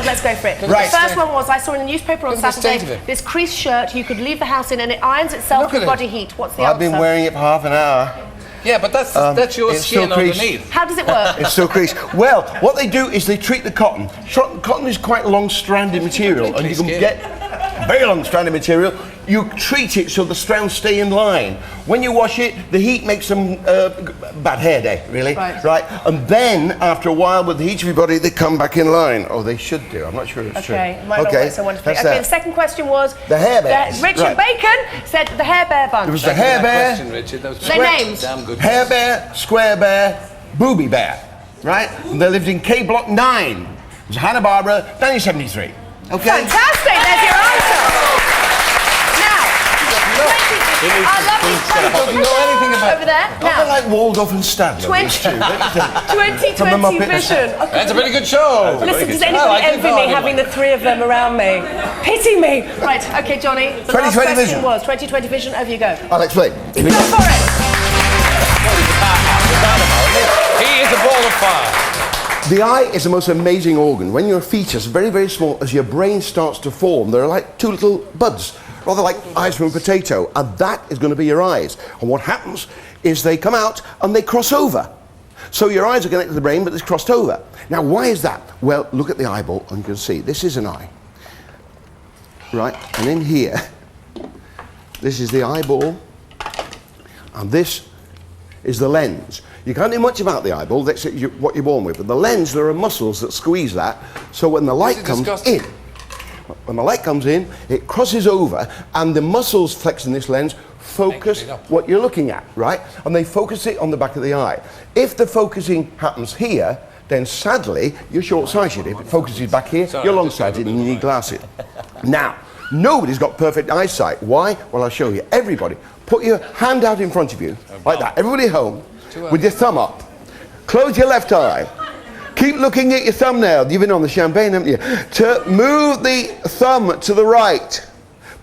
let's go for it. Right. The first one was, I saw in the newspaper on Saturday, this creased shirt you could leave the house in and it irons itself with body heat. What's the answer? I've been wearing it for half an hour. Yeah, but that's your skin underneath. How does it work? It's still creased. Well, what they do is they treat the cotton. Cotton is quite long-stranded material, and you can get very long-stranded material. You treat it so the strands stay in line. When you wash it, the heat makes them bad hair day, really. Right. And then, after a while, with the heat of your body, they come back in line. Oh, they should do. I'm not sure it's true. Okay, might not work so wonderfully. That's Okay, the second question was... The Hair Bears. Richard Bacon said the Hair Bear bunch. There was the Hair Bear. Their names. Hair Bear, Square Bear, Booby Bear. Right? And they lived in K Block 9. It was Hanna-Barbera, 1973. Okay? Fantastic, there's your answer. I love these doesn't know anything about over there. Now, like Waldorf and Stanley. 2020 vision. That's a pretty good show. Listen, does anybody envy me having the three of them around me? Pity me. Right, okay, Johnny. The last question was 2020 vision. Over you go. I'll explain. Go for it. He is a ball of fire. The eye is the most amazing organ. When your features are very, very small, as your brain starts to form, they're like two little buds, rather like eyes from a potato, and that is going to be your eyes. And what happens is they come out and they cross over. So your eyes are connected to the brain, but it's crossed over. Now, why is that? Well, look at the eyeball and you can see this is an eye. Right, and in here, this is the eyeball, and this is the lens. You can't do much about the eyeball, that's what you're born with, but the lens, there are muscles that squeeze that, so when the light comes in, it crosses over, and the muscles flexing this lens focus what you're looking at, right? And they focus it on the back of the eye. If the focusing happens here, then sadly, you're short-sighted. If it focuses back here, you're long-sighted and you need glasses. Now, nobody's got perfect eyesight. Why? Well, I'll show you. Everybody, put your hand out in front of you, like that. Everybody at home, with your thumb up. Close your left eye. Keep looking at your thumbnail. You've been on the champagne, haven't you? To move the thumb to the right,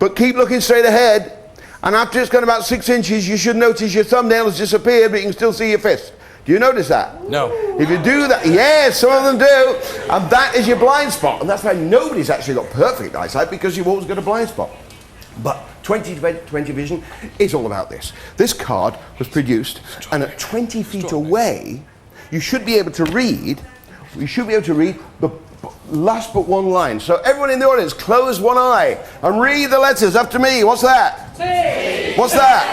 but keep looking straight ahead. And after it's gone about 6 inches, you should notice your thumbnail has disappeared, but you can still see your fist. Do you notice that? No. If you do that, yes, some of them do. And that is your blind spot. And that's why nobody's actually got perfect eyesight, because you've always got a blind spot. But 2020 vision is all about this. This card was produced, and at 20 feet away, you should be able to read the last but one line. So everyone in the audience, close one eye and read the letters after me. What's that? T. What's that?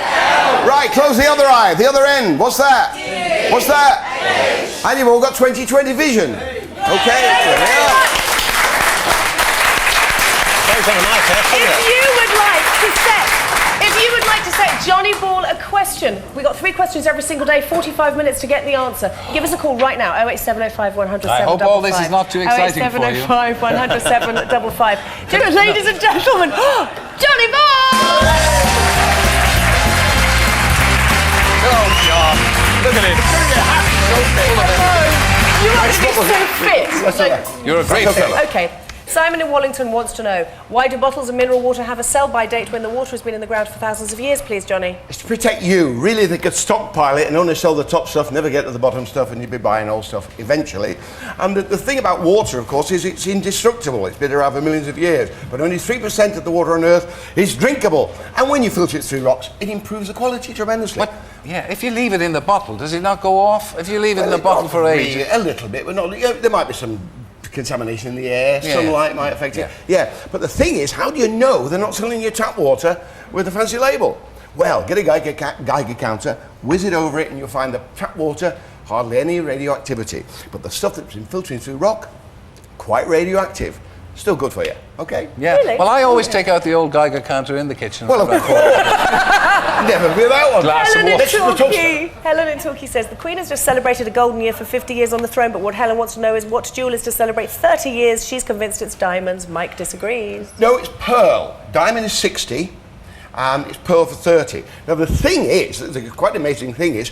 L. Right, close the other eye, the other end. What's that? T. What's that? H. And you've all got 2020 vision. Okay? There we are. If you would like to set Johnny Ball a question, we got 3 questions every single day, 45 minutes to get the answer. Give us a call right now, 08705 100 I hope all this is not too exciting for you. 08705 100 755. Ladies and gentlemen, Johnny Ball! Oh, God. Look at it. You are so fit. You're a great fella. Okay. Simon in Wallington wants to know, why do bottles of mineral water have a sell-by date when the water has been in the ground for thousands of years, please, Johnny? It's to protect you. Really, they could stockpile it and only sell the top stuff, never get to the bottom stuff, and you'd be buying old stuff eventually. And the thing about water, of course, is it's indestructible. It's been around for millions of years, but only 3% of the water on Earth is drinkable. And when you filter it through rocks, it improves the quality tremendously. But, yeah, if you leave it in the bottle, does it not go off? If you leave it in the bottle for ages? A little bit, but not. There might be some contamination in the air, sunlight might affect it. Yeah, but the thing is, how do you know they're not selling you tap water with a fancy label? Well, get a Geiger counter, whiz it over it, and you'll find the tap water, hardly any radioactivity. But the stuff that's been filtering through rock, quite radioactive. Still good for you, okay? Yeah. Really? Well, I always take out the old Geiger counter in the kitchen. Well, of course. Never without one. Glass of water. Helen in Torquay says, the Queen has just celebrated a golden year for 50 years on the throne, but what Helen wants to know is what jewel is to celebrate 30 years. She's convinced it's diamonds. Mike disagrees. No, it's pearl. Diamond is 60, it's pearl for 30. Now, the thing is, the quite amazing thing is,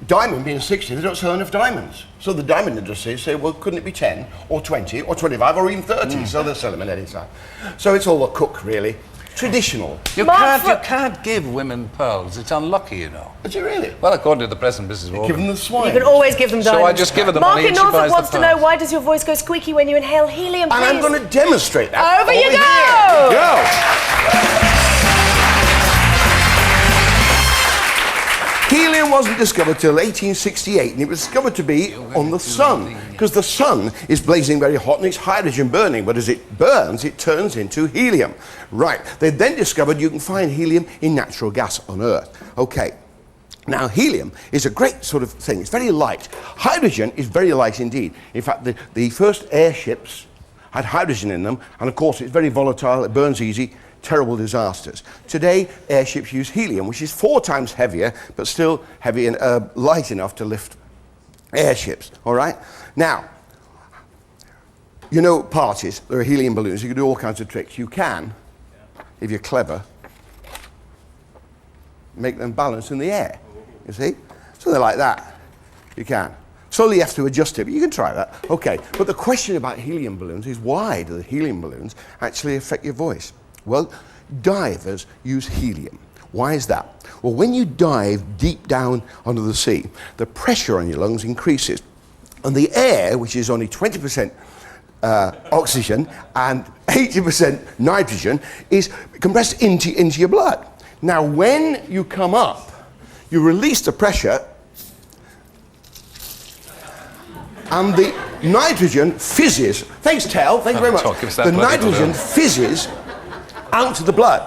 diamond being 60, they don't sell enough diamonds. So the diamond industry say, well, couldn't it be 10 or 20 or 25 or even 30? So they'll sell them at any time. So it's all a cook, really. traditional. You Mark can't give women pearls. It's unlucky, you know. Is it really? Well, according to the present Mrs. Morgan. Give them the swine. You can always give them diamonds. So I just give her the Mark money in and she Norfolk buys wants the to know, pearls. why does your voice go squeaky when you inhale helium, please? And I'm going to demonstrate that. Over you go! Go! Helium wasn't discovered till 1868, and it was discovered to be on the sun, because the sun is blazing very hot and it's hydrogen burning, but as it burns, it turns into helium. Right, they then discovered you can find helium in natural gas on Earth. Okay, now helium is a great sort of thing, it's very light. Hydrogen is very light indeed. In fact, the first airships had hydrogen in them, and of course it's very volatile, it burns easy. Terrible disasters. Today, airships use helium, which is 4 times heavier, but still heavy and light enough to lift airships. All right? Now, you know parties, there are helium balloons. You can do all kinds of tricks. You can, if you're clever, make them balance in the air. You see? Something like that. You can. Slowly you have to adjust it, but you can try that. Okay, but the question about helium balloons is, why do the helium balloons actually affect your voice? Well, divers use helium. Why is that? Well, when you dive deep down under the sea, the pressure on your lungs increases. And the air, which is only 20% oxygen and 80% nitrogen, is compressed into your blood. Now, when you come up, you release the pressure, and the nitrogen fizzes. Thanks, Tel. Thank you very much. The nitrogen fizzes out to the blood,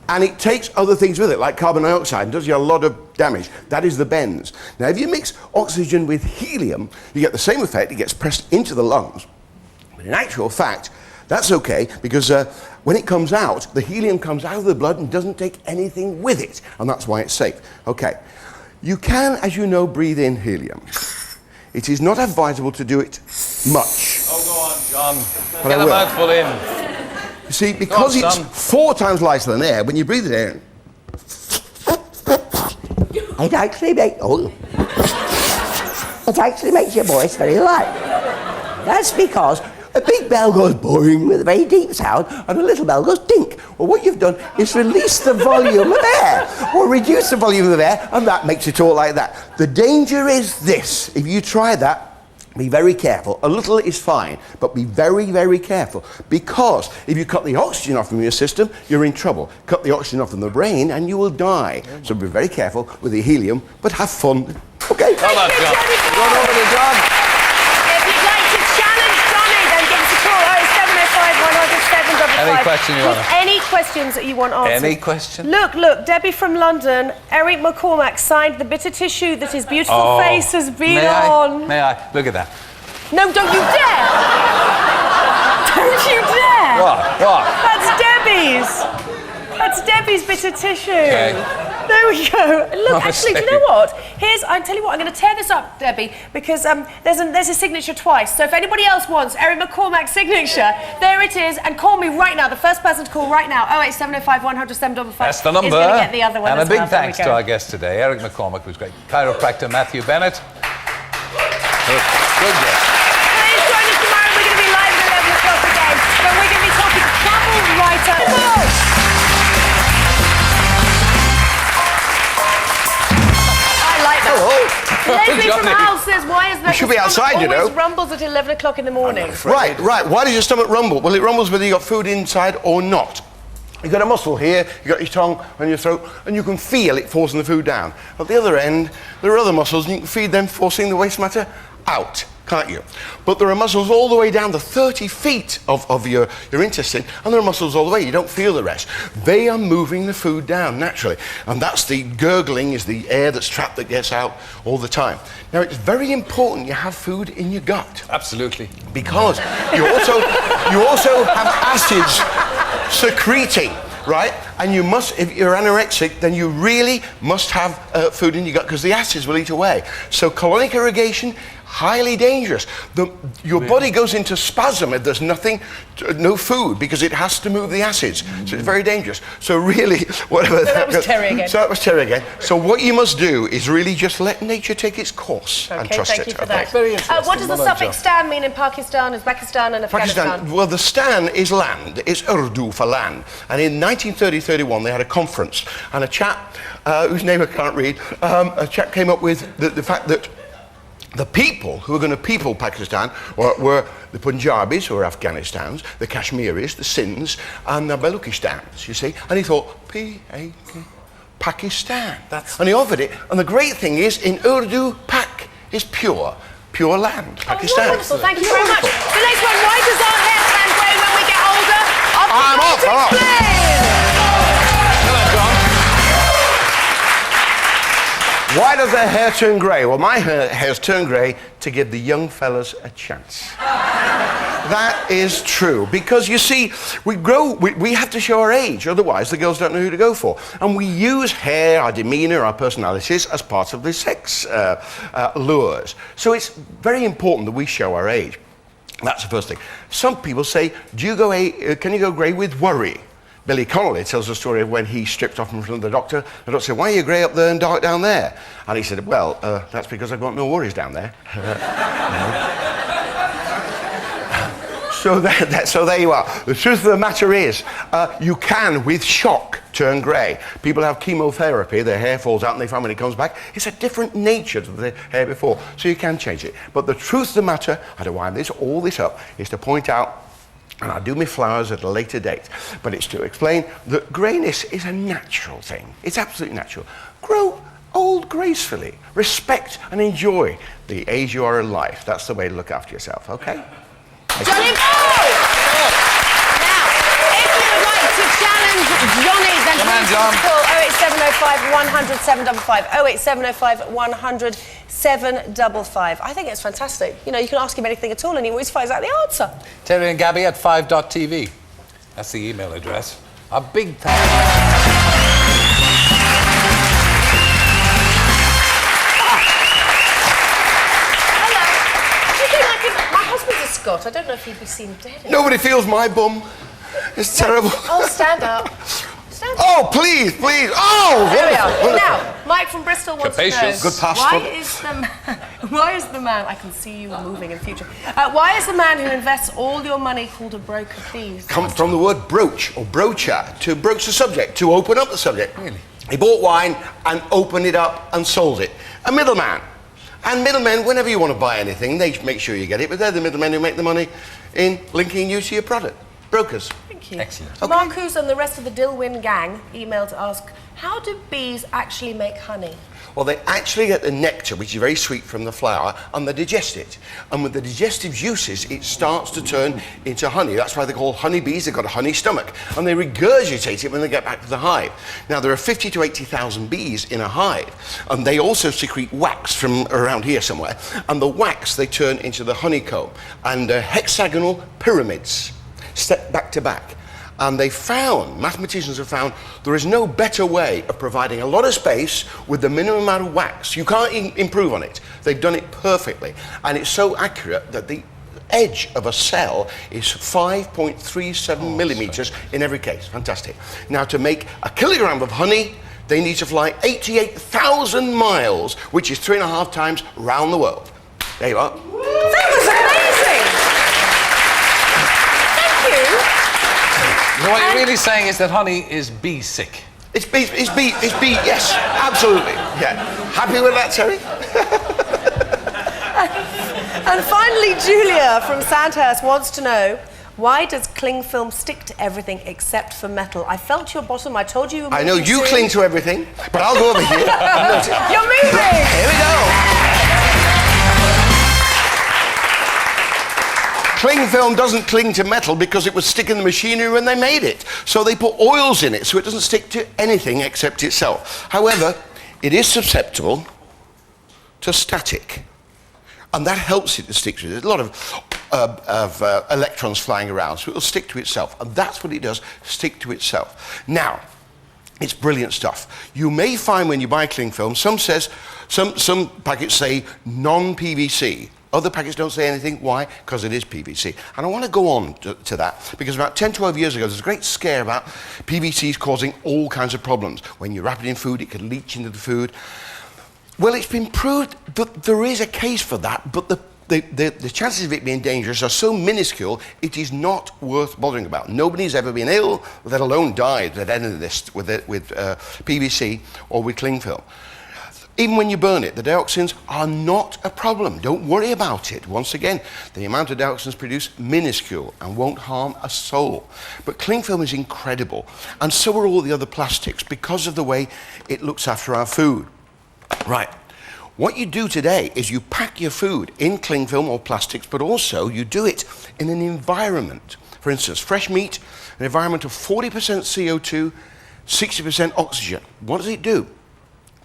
and it takes other things with it, like carbon dioxide, and does you a lot of damage. That is the bends. Now, if you mix oxygen with helium, you get the same effect. It gets pressed into the lungs. But in actual fact, that's okay, because when it comes out, the helium comes out of the blood and doesn't take anything with it, and that's why it's safe. Okay. You can, as you know, breathe in helium. It is not advisable to do it much. Oh, go on, John. But Get a mouthful in. You see, because it's 4 times lighter than air, when you breathe it in, it actually makes your voice very light. That's because a big bell goes boing with a very deep sound, and a little bell goes dink. Well, what you've done is release the volume of air, or reduce the volume of air, and that makes it all like that. The danger is this: if you try that, be very careful. A little is fine, but be very, very careful. Because if you cut the oxygen off from your system, you're in trouble. Cut the oxygen off from the brain and you will die. So be very careful with the helium, but have fun. Okay? Come on, John. Run over to John. If you'd like to challenge Johnny, then give us a call. 0705107 Any question you want? Any questions that you want answered. Any question? Look, Debbie from London, Eric McCormack signed the bitter tissue that his beautiful face has been on. May I? Look at that. No, don't you dare! Don't you dare! What? That's Debbie's. That's Debbie's bitter tissue. Okay. There we go. Look, Honestly. actually, do you know what? I'll tell you what, I'm going to tear this up, Debbie, because there's a signature twice. So if anybody else wants Eric McCormack's signature, there it is, and call me right now. The first person to call right now, 08705 100 755. That's the number. Is going to get the other one and as a big well. thanks to our guest today, Eric McCormack, who's great. Chiropractor Matthew Bennett. Good guest. Please join us tomorrow. We're going to be live at 11 o'clock again, when we're going to be talking travel writer. Leslie from Hull says, why is that? should be outside, you know. Always rumbles at 11 o'clock in the morning. Right. Why does your stomach rumble? Well, it rumbles whether you've got food inside or not. You've got a muscle here, you've got your tongue and your throat, and you can feel it forcing the food down. At the other end, there are other muscles, and you can feed them, forcing the waste matter out, can't you? But there are muscles all the way down to 30 feet of your intestine, and there are muscles all the way. You don't feel the rest. They are moving the food down naturally, and that's the gurgling, is the air that's trapped that gets out all the time. Now, it's very important you have food in your gut. Absolutely. Because you also have acids secreting, right? And you must, if you're anorexic, then you really must have food in your gut, because the acids will eat away. So colonic irrigation highly dangerous. Your body goes into spasm if there's no food, because it has to move the acids. So it's very dangerous. So really, whatever. So that was Terry again. So that was Terry again. So what you must do is really just let nature take its course and trust thank it. you for that. Very interesting. What does the suffix stan mean in Pakistan, Uzbekistan and Afghanistan? Pakistan, well, the stan is land. It's Urdu for land. And in 1930-31, they had a conference, and a chap, whose name I can't read, a chap came up with the fact that the people who were going to people Pakistan were the Punjabis, who are Afghanistans, the Kashmiris, the Sinds, and the Baluchistans, you see. And he thought, Pakistan. And he offered it. And the great thing is, in Urdu, Pak is pure land. Pakistan. Wonderful, thank you very much. The next one, why does our hair turn grey when we get older? I'm off. Why does their hair turn grey? Well, my hair's turned grey to give the young fellas a chance. That is true, because you see, we have to show our age, otherwise the girls don't know who to go for. And we use hair, our demeanour, our personalities as part of the sex lures. So it's very important that we show our age. That's the first thing. Some people say, can you go grey with worry? Billy Connolly tells the story of when he stripped off in front of the doctor. The doctor said, why are you grey up there and dark down there? And he said, well, that's because I've got no worries down there. So there you are. The truth of the matter is, you can, with shock, turn grey. People have chemotherapy, their hair falls out, and they find when it comes back, it's a different nature to the hair before. So you can change it. But the truth of the matter, I don't wind all this up, is to point out, and I'll do my flowers at a later date, but it's to explain that greyness is a natural thing. It's absolutely natural. Grow old gracefully. Respect and enjoy the age you are in life. That's the way to look after yourself, okay? Johnny Boy! Now, if you would like to challenge Johnny, then please call 08705 100 755. 08705 100 755. I think it's fantastic. You know, you can ask him anything at all and he always finds out the answer. Terry and Gaby at 5.tv. That's the email address. A big thank you. Scott, I don't know if he'd be seen dead. Nobody feels my bum. It's terrible. Oh, stand up. Stand up. Oh, please. Oh, there we wonderful. are. Now, Mike from Bristol wants to know, Capacious. Good pass. why is the man, I can see you moving in future, why is the man who invests all your money called a broker, please? Comes from the word broach or broacher, to broach the subject, to open up the subject. Really? He bought wine and opened it up and sold it. A middleman. And middlemen, whenever you want to buy anything, they make sure you get it, but they're the middlemen who make the money in linking you to your product. Brokers. Thank you. Excellent. Okay. Marcus and the rest of the Dilwyn gang emailed to ask, how do bees actually make honey? Well, they actually get the nectar, which is very sweet from the flower, and they digest it. And with the digestive juices, it starts to turn into honey. That's why they're called honeybees. They've got a honey stomach. And they regurgitate it when they get back to the hive. Now, there are 50 to 80,000 bees in a hive. And they also secrete wax from around here somewhere. And the wax, they turn into the honeycomb. And hexagonal pyramids, step back to back. And mathematicians have found, there is no better way of providing a lot of space with the minimum amount of wax. You can't improve on it. They've done it perfectly. And it's so accurate that the edge of a cell is 5.37 millimeters in every case. Fantastic. Now, to make a kilogram of honey, they need to fly 88,000 miles, which is 3.5 times round the world. There you are. That was amazing! Thank you. So what you're really saying is that honey is bee sick. It's bee, yes, absolutely. Yeah. Happy with that, Terry? And finally, Julia from Sandhurst wants to know, why does cling film stick to everything except for metal? I felt your bottom, I told you were moving I know you soon. cling to everything, but I'll go over here. You're moving! Here we go. Cling film doesn't cling to metal because it was sticking in the machinery when they made it. So they put oils in it so it doesn't stick to anything except itself. However, it is susceptible to static. And that helps it to stick to it. There's a lot of electrons flying around, so it'll stick to itself. And that's what it does, stick to itself. Now, It's brilliant stuff. You may find when you buy cling film, some packets say non-PVC. Other packets don't say anything. Why? Because it is PVC. And I want to go on to that, because about 10, 12 years ago, there was a great scare about PVCs causing all kinds of problems. When you wrap it in food, it could leach into the food. Well, it's been proved that there is a case for that, but the chances of it being dangerous are so minuscule, it is not worth bothering about. Nobody's ever been ill, let alone died at any of this with PVC or with cling film. Even when you burn it, the dioxins are not a problem. Don't worry about it. Once again, the amount of dioxins produced, minuscule, and won't harm a soul. But cling film is incredible, and so are all the other plastics, because of the way it looks after our food. Right. What you do today is you pack your food in cling film or plastics, but also you do it in an environment. For instance, fresh meat, an environment of 40% CO2, 60% oxygen. What does it do?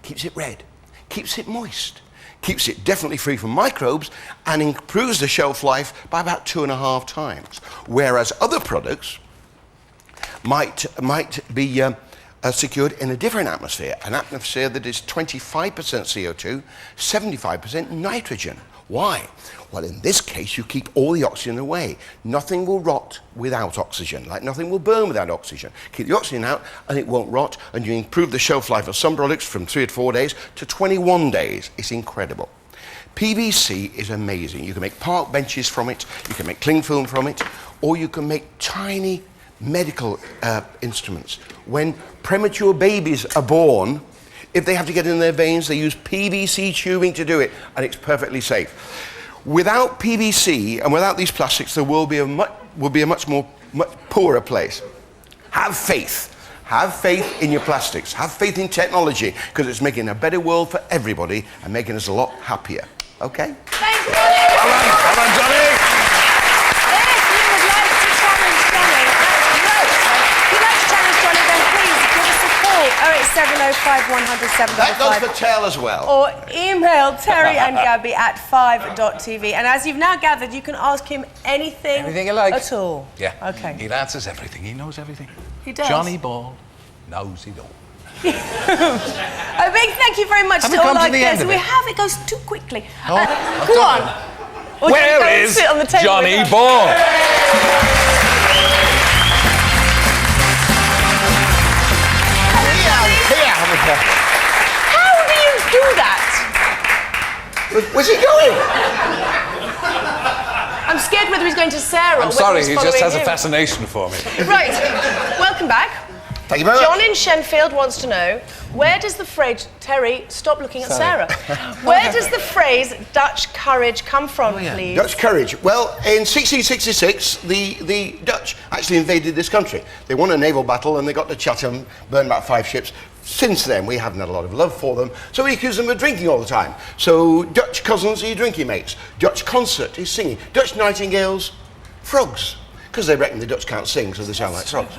Keeps it red, keeps it moist, keeps it definitely free from microbes, and improves the shelf life by about 2.5 times. Whereas other products might be secured in a different atmosphere, an atmosphere that is 25% CO2, 75% nitrogen. Why? Well, in this case, you keep all the oxygen away. Nothing will rot without oxygen, like nothing will burn without oxygen. Keep the oxygen out and it won't rot, and you improve the shelf life of some products from 3 to 4 days to 21 days. It's incredible. PVC is amazing. You can make park benches from it, you can make cling film from it, or you can make tiny medical instruments. When premature babies are born, if they have to get in their veins, they use PVC tubing to do it, and it's perfectly safe. Without PVC and without these plastics, the world will be a much poorer place. Have faith. Have faith in your plastics. Have faith in technology, because it's making a better world for everybody and making us a lot happier. Okay? Thanks, Johnny. Well done, Johnny. If you would like to challenge Johnny, if you'd like to challenge Johnny, then please give us a call. 08705 100 That goes for tail as well. Or email Terry and Gaby at 5.tv. And as you've now gathered, you can ask him anything you like. at all. Yeah. Okay. He answers everything. He knows everything. He does. Johnny Ball knows it all. A big thank you very much Have to we all come to our the guests. end of We it? have. It goes too quickly. Oh, go on. Or do you go Where and is sit on the table Johnny with us? Ball? How do you do that? Where's he going? I'm scared whether he's going to Sarah or I'm whether sorry, he's he just following has a you. fascination for me. Right. Welcome back. Thank you very much. John in Shenfield wants to know, where does the phrase, Terry, stop looking at Sarah. Where does the phrase Dutch courage come from, please? Dutch courage. Well, in 1666, the Dutch actually invaded this country. They won a naval battle and they got to Chatham, burned about 5 ships. Since then, we haven't had a lot of love for them, so we accuse them of drinking all the time. So Dutch cousins are your drinking mates. Dutch concert is singing. Dutch nightingales, frogs. Because they reckon the Dutch can't sing, so they sound like frogs.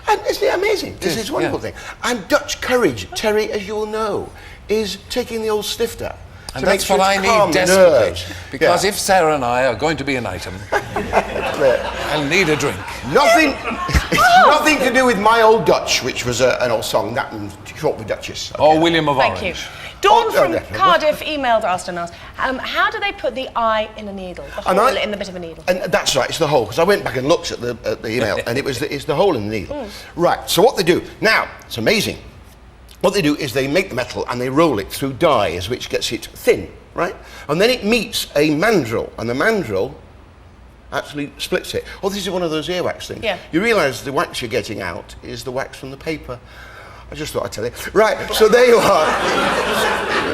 And isn't it amazing? This is a wonderful thing. And Dutch courage, Terry, as you will know, is taking the old snifter. And that's what I need desperately. Because if Sarah and I are going to be an item, I'll need a drink. Nothing, nothing to do with My Old Dutch, which was an old song, that and short for Duchess. Okay. Or William of Thank Orange. you. Dawn from definitely. Cardiff emailed us and asked, how do they put the eye in a needle? The hole in the bit of a needle. And that's right, it's the hole, because I went back and looked at the email, and it's the hole in the needle. Right, so what they do, now, it's amazing. What they do is they make the metal and they roll it through dyes, which gets it thin, right? And then it meets a mandrel, and the mandrel actually splits it. Oh, this is one of those earwax things. Yeah. You realise the wax you're getting out is the wax from the paper. I just thought I'd tell you. Right, so there you are.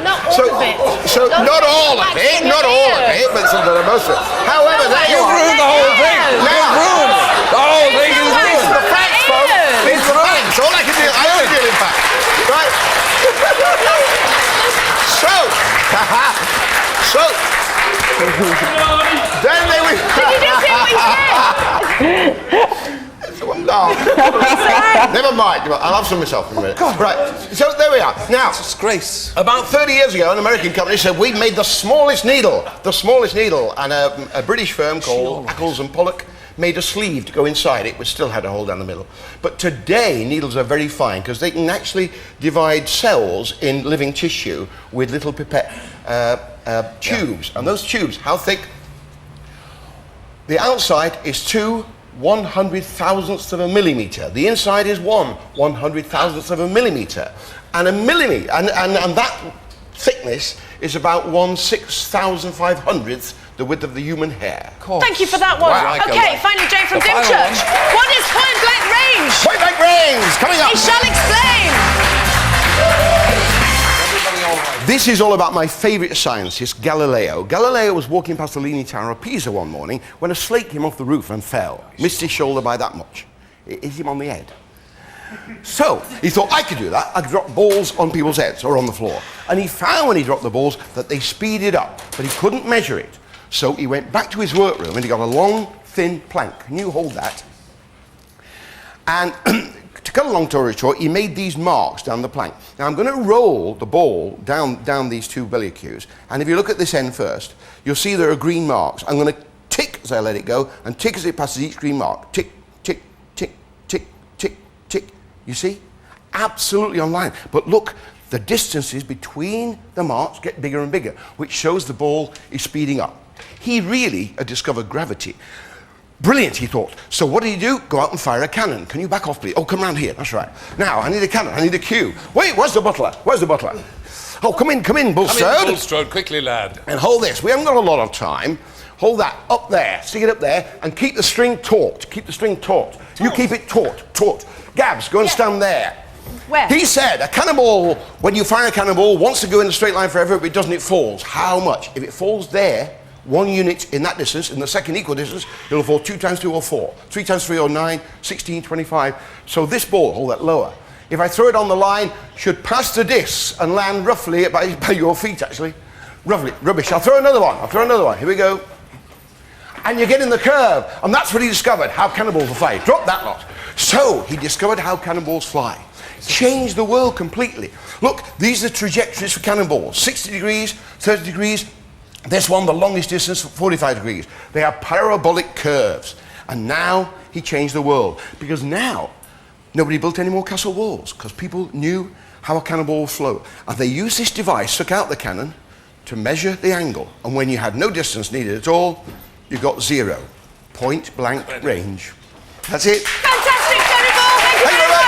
Not all of it. So not all of it, not all of it, but some of the most of it. However, there you You've are. ruined the whole thing. You've ruined it. The whole thing is These ruined. are the facts, folks. These are the facts. All I can do, I only deal in facts. Right? So, then they were... Did you just hear what he said? No. Never mind. I'll have some myself in a minute. Right. So there we are. Now, Disgrace. about 30 years ago, an American company said we've made the smallest needle, and a British firm called Ackles and Pollock made a sleeve to go inside it, which still had a hole down the middle. But today, needles are very fine because they can actually divide cells in living tissue with little pipette tubes. And those tubes, how thick? The outside is 2/100,000ths of a millimetre. The inside is 1/100,000th of a millimetre. And a millimetre, and that thickness is about 1/6,500th the width of the human hair. Thank you for that one. Wow. Okay, finally, Jay from Dymchurch. What is point blank range? Point blank range, coming up. He shall explain. This is all about my favourite scientist, Galileo. Galileo was walking past the Leaning Tower of Pisa one morning when a slate came off the roof and fell. Missed his shoulder by that much. It hit him on the head. So he thought, I could do that. I could drop balls on people's heads or on the floor. And he found when he dropped the balls that they speeded up, but he couldn't measure it. So he went back to his workroom and he got a long, thin plank. Can you hold that? And to cut a long story short, he made these marks down the plank. Now I'm going to roll the ball down these two bellicues. And if you look at this end first, you'll see there are green marks. I'm going to tick as I let it go and tick as it passes each green mark. Tick, tick, tick, tick, tick, tick. You see? Absolutely on line. But look, the distances between the marks get bigger and bigger, which shows the ball is speeding up. He really had discovered gravity. Brilliant, he thought. So what did he do? Go out and fire a cannon. Can you back off, please? Oh, come round here. That's right. Now, I need a cannon. I need a cue. Wait, where's the butler? Where's the butler? Oh, come in, Bulstrode. Come in, Bulstrode, quickly, lad. And hold this. We haven't got a lot of time. Hold that up there. Stick it up there and keep the string taut. Keep the string taut. You keep it taut. Gabs, go and stand there. Where? He said a cannonball, when you fire a cannonball, wants to go in a straight line forever, but it doesn't, it falls. How much? If it falls there, 1 unit in that distance, in the second equal distance, it'll fall 2 times 2 or 4, 3 times 3 or 9, 16, 25. So this ball, hold that lower. If I throw it on the line, should pass the disc and land roughly by your feet, actually. Roughly, rubbish. I'll throw another one. Here we go. And you get in the curve. And that's what he discovered, how cannonballs fly. Drop that lot. So he discovered how cannonballs fly. Changed the world completely. Look, these are the trajectories for cannonballs. 60 degrees, 30 degrees. This one, the longest distance, 45 degrees. They are parabolic curves. And now he changed the world. Because now, nobody built any more castle walls. Because people knew how a cannonball would flow. And they used this device, took out the cannon, to measure the angle. And when you had no distance needed at all, you got 0. Point blank range. That's it. Fantastic, Terry Ball. Thank you very much.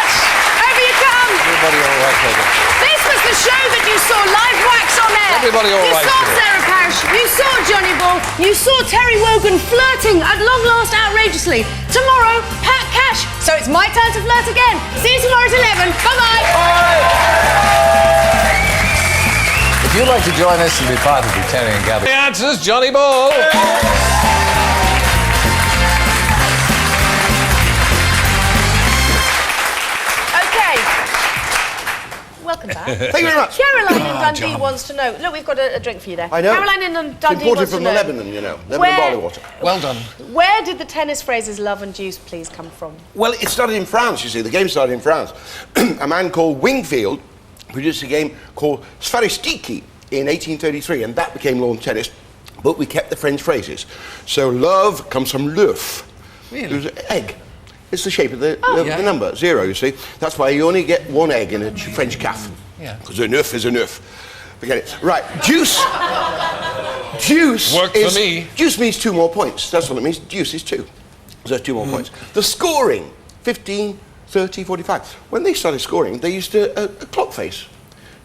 Over you come. Everybody all right, Heather? This was the show that you saw live wax on air. Everybody all right, You saw Heather? Sarah Parish. You saw Johnny Ball. You saw Terry Wogan flirting at long last outrageously. Tomorrow, Pat Cash. So it's my turn to flirt again. See you tomorrow at 11. Bye-bye. If you'd like to join us and be part of the Terry and Gaby. The answer's Johnny Ball. Welcome back. Thank you very much. Caroline in Dundee wants to know. Look, we've got a drink for you there. I know. Caroline in Dundee It's imported wants to from know. Lebanon, you know. Lebanon barley water. Well done. Where did the tennis phrases love and juice please come from? Well, it started in France, you see. The game started in France. A man called Wingfield produced a game called Sfaristiki in 1833, and that became lawn tennis. But we kept the French phrases. So love comes from l'œuf. Really? It was an egg. It's the shape of the yeah. number, 0, you see. That's why you only get 1 egg in a French calf. Yeah. Because an œuf is an œuf. Forget it. Right, juice. Juice Worked is, for me. Juice means 2 more points. That's what it means. Juice is 2. So there's 2 more points. The scoring, 15, 30, 45. When they started scoring, they used a clock face.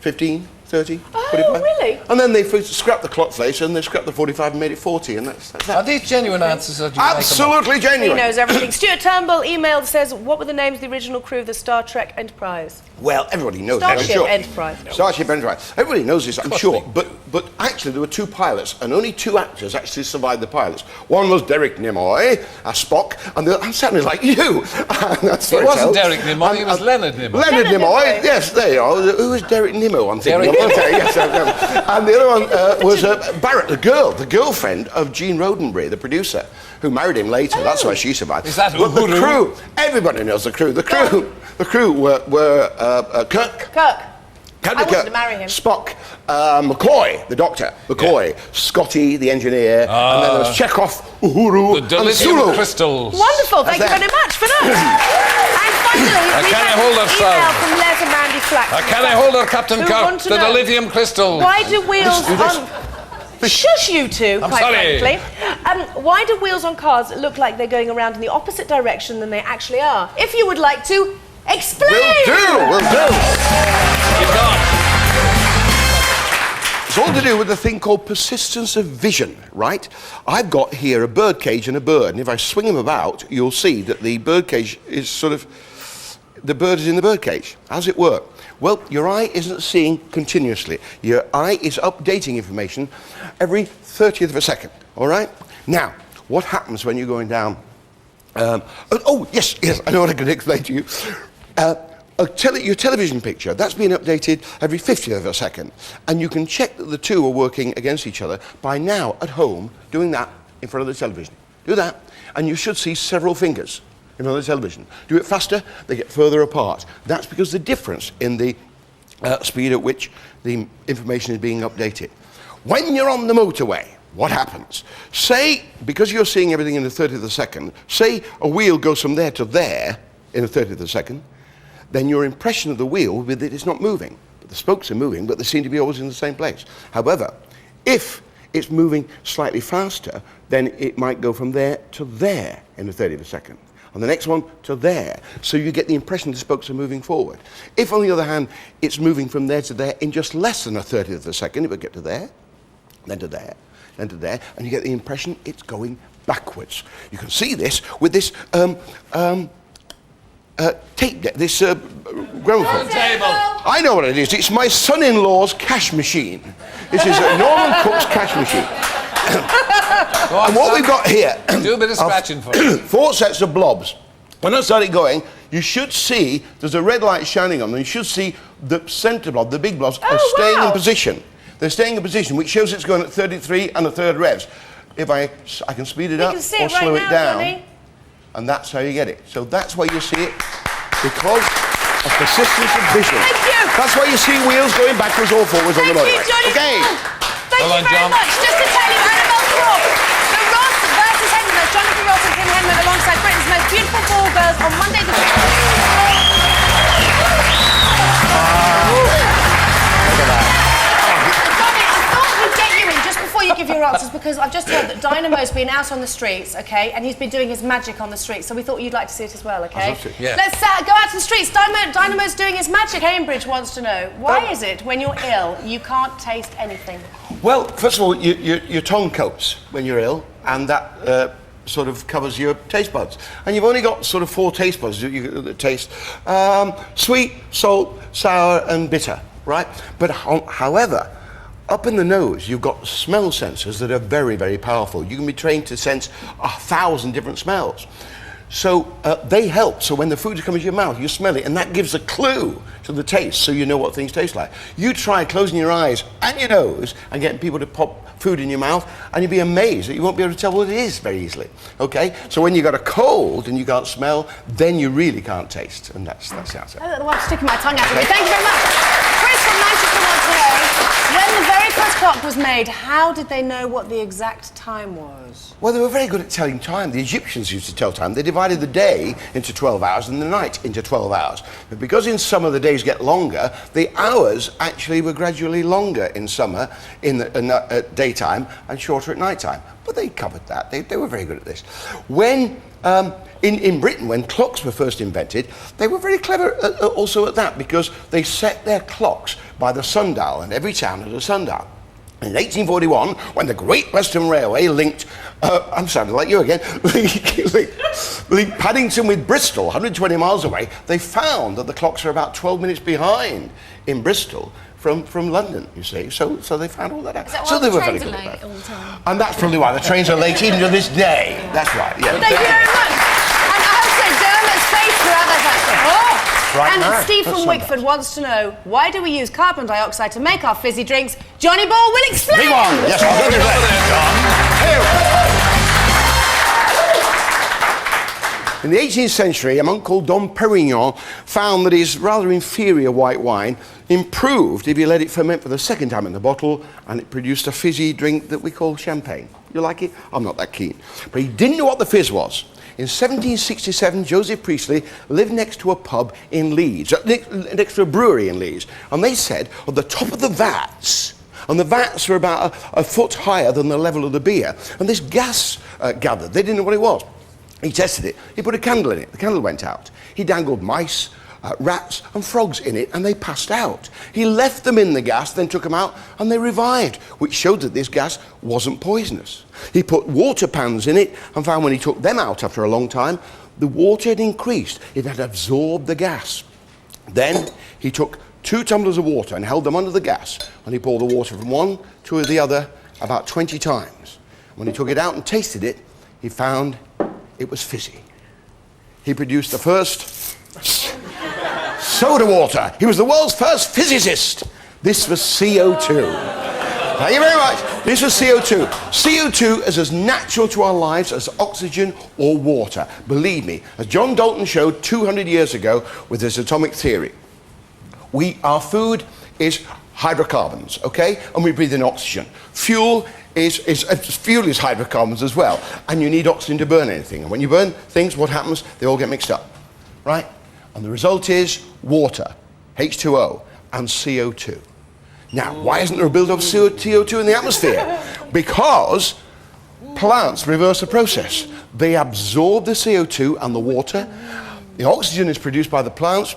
15, 30, 45. really? And then they scrapped the clock face and they scrapped the 45 and made it 40, and that's Are that. these genuine answers or do you make them up? Absolutely He genuine. knows everything. Stuart Turnbull emailed, says, what were the names of the original crew of the Star Trek Enterprise? Well, everybody knows that, I'm Starship sure. Enterprise. Starship Enterprise. Everybody knows this, I'm course sure. they But actually, there were 2 pilots, and only 2 actors actually survived the pilots. One was Derek Nimoy, as Spock, and the other, I'm sounding like you. That's It very wasn't tell. Derek Nimoy, it was Leonard Nimoy. Leonard Leonard Nimoy, Nimoy. yes, there you are. Who was Derek Nimoy? I'm thinking Derek of. Okay, yes, and the other one was Barrett, the girlfriend of Gene Roddenberry, the producer, who married him later. That's why she survived. Is that But the Uhuru? crew, everybody knows the crew. The crew were Kirk, Captain I wanted to marry him. Spock, McCoy, the doctor, McCoy, Scotty, the engineer, and then there was Chekhov, Uhuru, The and dilithium Sulu. crystals. Wonderful, thank you very much for that. And finally, we can I have hold an her, email son? from Les and Mandy Flack. Can I hold her, Captain Who Kirk? want to The know? dilithium crystals. Why do wheels do this. on... Shush, you two, I'm quite sorry. frankly. Why do wheels on cars look like they're going around in the opposite direction than they actually are? If you would like to explain. Will do. You've got. It's all to do with a thing called persistence of vision, right? I've got here a bird cage and a bird, and if I swing them about, you'll see that the bird cage is the bird is in the bird cage. How does it work? Well, your eye isn't seeing continuously. Your eye is updating information every 30th of a second, all right? Now, what happens when you're going down... yes, I know what I can explain to you. Your television picture, that's being updated every 50th of a second. And you can check that the two are working against each other by now, at home, doing that in front of the television. Do that, and you should see several fingers in front of the television. Do it faster, they get further apart. That's because the difference in the speed at which the information is being updated. When you're on the motorway, what happens? Say, because you're seeing everything in a 30th of a second, say a wheel goes from there to there in a 30th of a second, then your impression of the wheel will be that it's not moving. But the spokes are moving, but they seem to be always in the same place. However, if it's moving slightly faster, then it might go from there to there in a 30th of a second. And the next one to there. So you get the impression the spokes are moving forward. If, on the other hand, it's moving from there to there in just less than a 30th of a second, it would get to there, then to there, then to there, and you get the impression it's going backwards. You can see this with this tape deck, this gramophone. I know what it is. It's my son-in-law's cash machine. This is Norman Cook's cash machine. And what we've got here... Do a bit of scratching for me. 4 sets of blobs. When I started going, you should see, there's a red light shining on them, you should see the centre blob, the big blobs, are staying in position. They're staying in position, which shows it's going at 33 1/3 revs. If I can speed it up or slow it down, Johnny. and that's how you get it. So that's why you see it, because of persistence of vision. Thank you. That's why you see wheels going backwards or forwards on the Thank you, motorway. Johnny. Okay. Thank Well you done, very John. much. Just to tell you, Annabelle Croft, the Ross versus Henry, Jonathan Ross and Kim Henry alongside Britain's most beautiful ball girls on Monday the... Johnny, I thought we'd get you in just before you give your answers because I've just heard that Dynamo's been out on the streets, okay, and he's been doing his magic on the streets, so we thought you'd like to see it as well, okay? I'd love to. Yeah. Let's go out to the streets. Dynamo's doing his magic. Cambridge wants to know, why is it when you're ill you can't taste anything? Well, first of all, your tongue copes when you're ill, and that sort of covers your taste buds. And you've only got sort of 4 taste buds that taste sweet, salt, sour, and bitter, right? But however, up in the nose, you've got smell sensors that are very, very powerful. You can be trained to sense 1,000 different smells. So they help. So when the food comes to your mouth, you smell it, and that gives a clue to the taste, so you know what things taste like. You try closing your eyes and your nose and getting people to pop food in your mouth, and you'll be amazed that you won't be able to tell what it is very easily. Okay? So when you've got a cold and you can't smell, then you really can't taste, and that's the answer. Oh, I'm sticking my tongue out at me. Thank you very much. Chris from Manchester wants to know, when the very first clock was made, how did they know what the exact time was? Well, they were very good at telling time. The Egyptians used to tell time. They divided the day into 12 hours and the night into 12 hours. But because in summer the days get longer, the hours actually were gradually longer in summer at daytime and shorter at night time. But they covered that. They were very good at this. When in Britain, when clocks were first invented, they were very clever also at that, because they set their clocks by the sundial, and every town had a sundial. In 1841, when the Great Western Railway linked, I'm sounding like you again, linked Paddington with Bristol, 120 miles away, they found that the clocks are about 12 minutes behind in Bristol from London, you see. So they found all that out. Is that So why they the were very trains good are at late that. all the time? And that's probably why the trains are late even to this day. That's right, yeah. Thank you very much. And I have to say, Dermot's face throughout that. Right And now. Steve from That's Wickford wants to know, why do we use carbon dioxide to make our fizzy drinks? Johnny Ball will explain. Big one. Yes, I'll give you that. In the 18th century, a monk called Dom Perignon found that his rather inferior white wine improved if you let it ferment for the second time in the bottle, and it produced a fizzy drink that we call champagne. You like it? I'm not that keen. But he didn't know what the fizz was. In 1767, Joseph Priestley lived next to a pub in Leeds, next to a brewery in Leeds, and they said on the top of the vats, and the vats were about a foot higher than the level of the beer, and this gas gathered. They didn't know what it was. He tested it. He put a candle in it. The candle went out. He dangled mice, rats and frogs in it, and they passed out. He left them in the gas, then took them out, and they revived, which showed that this gas wasn't poisonous. He put water pans in it and found when he took them out after a long time, the water had increased. It had absorbed the gas. Then he took 2 tumblers of water and held them under the gas, and he poured the water from one to the other about 20 times. When he took it out and tasted it, he found it was fizzy. He produced the first soda water. He was the world's first physicist. This was CO2. Thank you very much. This was CO2. CO2 is as natural to our lives as oxygen or water. Believe me, as John Dalton showed 200 years ago with his atomic theory. Our food is hydrocarbons, okay? And we breathe in oxygen. Fuel is hydrocarbons as well. And you need oxygen to burn anything. And when you burn things, what happens? They all get mixed up, right? And the result is water, H2O, and CO2. Now, why isn't there a build-up of CO2 in the atmosphere? Because plants reverse the process. They absorb the CO2 and the water. The oxygen is produced by the plants,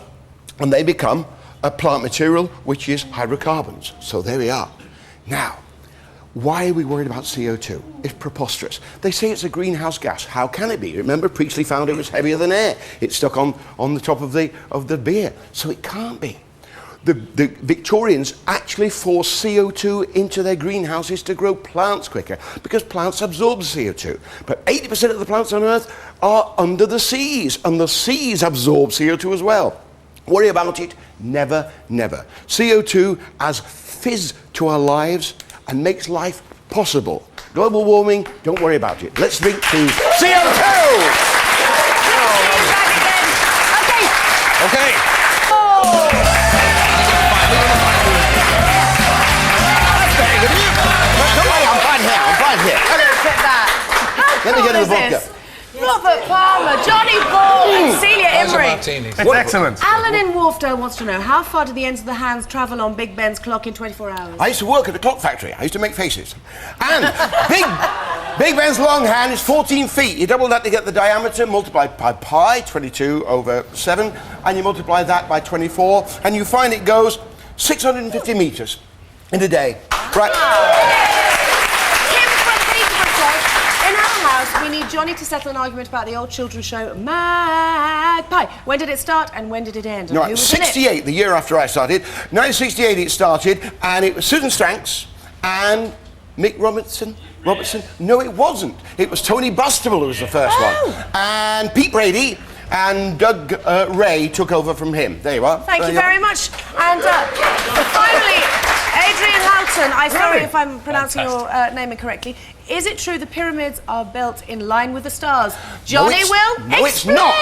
and they become a plant material, which is hydrocarbons. So there we are. Now, why are we worried about CO2? It's preposterous. They say it's a greenhouse gas. How can it be? Remember, Priestley found it was heavier than air. It stuck on the top of the beer. So it can't be. The Victorians actually forced CO2 into their greenhouses to grow plants quicker, because plants absorb CO2. But 80% of the plants on Earth are under the seas, and the seas absorb CO2 as well. Worry about it? Never, never. CO2 adds fizz to our lives and makes life possible. Global warming, don't worry about it. Let's drink to CO2! Okay. I'm fine here. Look at that. Let me get in the vodka. This? Robert Palmer, Johnny Ball, and Celia Imrie. Martinis. It's excellent. Alan in Wharfdale wants to know, how far do the ends of the hands travel on Big Ben's clock in 24 hours? I used to work at a clock factory. I used to make faces. And Big Ben's long hand is 14 feet. You double that to get the diameter, multiply by pi, 22/7, and you multiply that by 24, and you find it goes 650 meters in a day. Right. In our house, we need Johnny to settle an argument about the old children's show Magpie. When did it start and when did it end? No, 68, the year after I started. 1968 it started, and it was Susan Stranks and Mick Robertson. No, it wasn't. It was Tony Bustable who was the first one. And Pete Brady and Doug Ray took over from him. There you are. Thank you very much. And finally, Adrian Houghton, I'm sorry if I'm pronouncing your name incorrectly. Is it true the pyramids are built in line with the stars? Johnny will explain. No, it's not.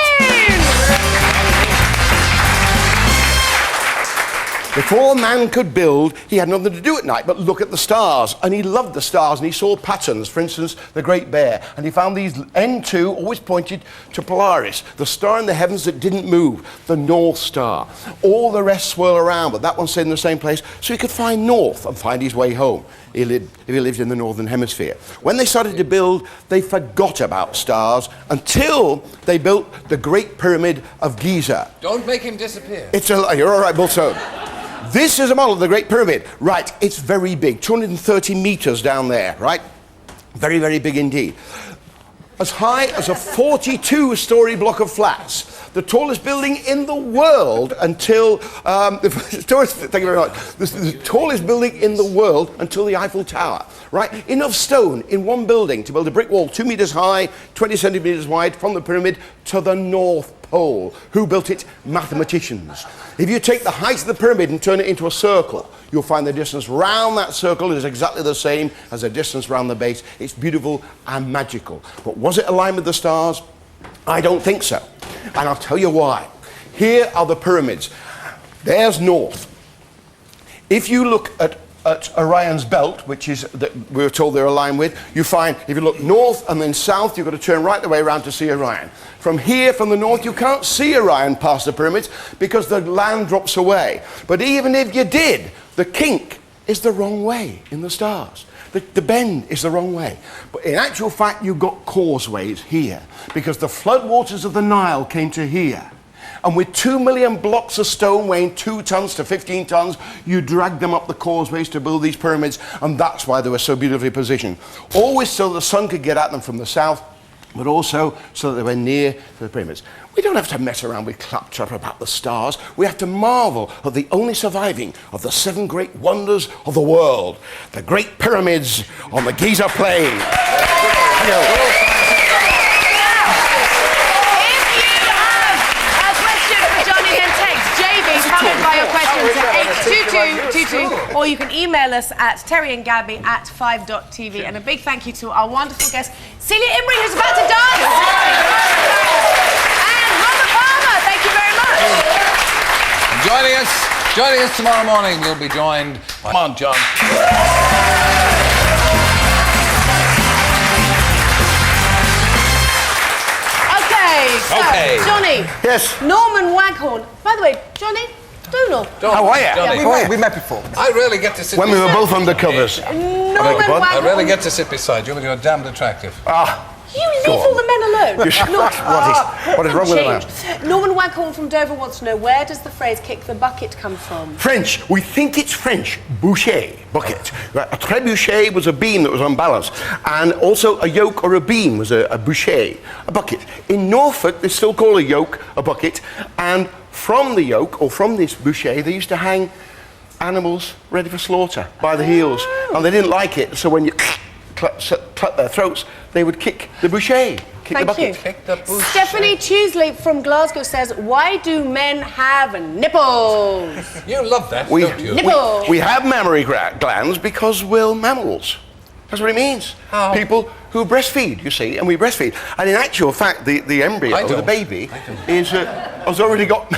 Before man could build, he had nothing to do at night but look at the stars. And he loved the stars, and he saw patterns. For instance, the Great Bear. And he found these N2 always pointed to Polaris, the star in the heavens that didn't move, the North Star. All the rest swirl around, but that one stayed in the same place, so he could find north and find his way home if he lived in the Northern Hemisphere. When they started to build, they forgot about stars until they built the Great Pyramid of Giza. Don't make him disappear. You're all right, Bolton. This is a model of the Great Pyramid. Right, it's very big, 230 meters down there, right? Very, very big indeed. As high as a 42-story block of flats. The tallest building in the world until, thank you very much. The tallest building in the world until the Eiffel Tower, right? Enough stone in one building to build a brick wall 2 meters high, 20 centimeters wide from the pyramid to the North Pole. Who built it? Mathematicians. If you take the height of the pyramid and turn it into a circle, you'll find the distance round that circle is exactly the same as the distance round the base. It's beautiful and magical. But was it aligned with the stars? I don't think so. And I'll tell you why. Here are the pyramids. There's north. If you look at Orion's belt, which is that we were told they're aligned with, you find if you look north and then south, you've got to turn right the way around to see Orion. From here, from the north, you can't see Orion past the pyramids because the land drops away. But even if you did, the kink is the wrong way in the stars. The bend is the wrong way. But in actual fact, you've got causeways here because the floodwaters of the Nile came to here. And with 2 million blocks of stone weighing 2 tons to 15 tons, you dragged them up the causeways to build these pyramids, and that's why they were so beautifully positioned. Always so the sun could get at them from the south, but also so that they were near to the pyramids. We don't have to mess around with claptrap about the stars. We have to marvel at the only surviving of the 7 great wonders of the world, the Great Pyramids on the Giza Plain. Comment by your questions to 82222, or you can email us at terryandgaby@5.tv. And a big thank you to our wonderful guest, Celia Imrie, who's about to dance, and Robert Palmer. Thank you very much. Joining us tomorrow morning, we'll be joined by... Come on, John. Okay, Johnny. Yes. Norman Waghorn. By the way, Johnny, Donald. How are you? Yeah, we met before. I really get to sit When we were beside both you. undercovers. Norman Waghorn. I Waghorn. really get to sit beside you when you're damned attractive. You leave all the men alone. What is wrong with that? Norman Waghorn from Dover wants to know, where does the phrase "kick the bucket" come from? French. We think it's French. Boucher, bucket. A trebuchet was a beam that was unbalanced. And also a yoke or a beam was a boucher, a bucket. In Norfolk, they still call a yoke a bucket. And from the yoke, or from this boucher, they used to hang animals ready for slaughter by the heels. And they didn't like it, so when you cut their throats, they would kick the boucher. Kick the bucket. Kick the boucher. Stephanie Tuesley from Glasgow says, why do men have nipples? You love that, don't you? Nipple. We have mammary glands because we're mammals. That's what it means. How? People who breastfeed, you see, and we breastfeed. And in actual fact, the embryo, the baby, has already got...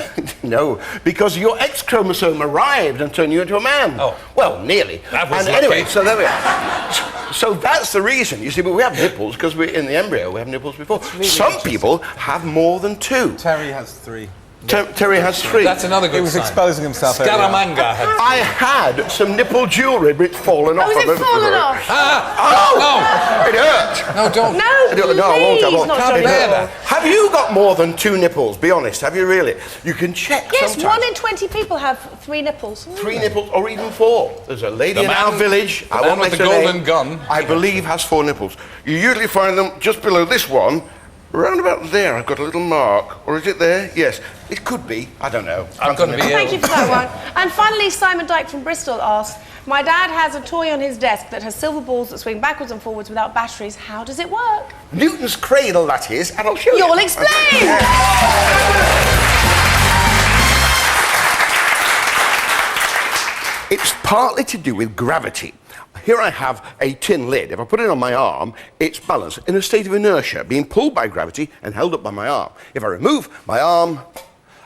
No, because your X chromosome arrived and turned you into a man. Oh. Well, nearly. That was and lucky. anyway, so there we are. So that's the reason, you see, but we have nipples because we're in the embryo, we have nipples before. Really Some people have more than 2. Terry has 3. Terry has 3. That's another good He was sign. exposing himself earlier. Scaramanga had... I had some nipple jewellery, but it's fallen off. Oh, is it fallen off? Oh! It hurt! No, don't. No, I won't. not Can't Johnny. bear that. Have you got more than 2 nipples? Be honest, have you really? You can check Yes, sometimes. 1 in 20 people have 3 nipples. 3 nipples, or even 4. There's a lady The in man- our village, the I man won't with mention the her golden name, gun. I believe has 4 nipples. You usually find them just below this one, round about there. I've got a little mark. Or is it there? Yes. It could be. I don't know. I'm going to be Thank ill. you for that one. And finally, Simon Dyke from Bristol asks, my dad has a toy on his desk that has silver balls that swing backwards and forwards without batteries. How does it work? Newton's cradle, that is, and I'll show you. You'll explain! It's partly to do with gravity. Here I have a tin lid. If I put it on my arm, it's balanced in a state of inertia, being pulled by gravity and held up by my arm. If I remove my arm,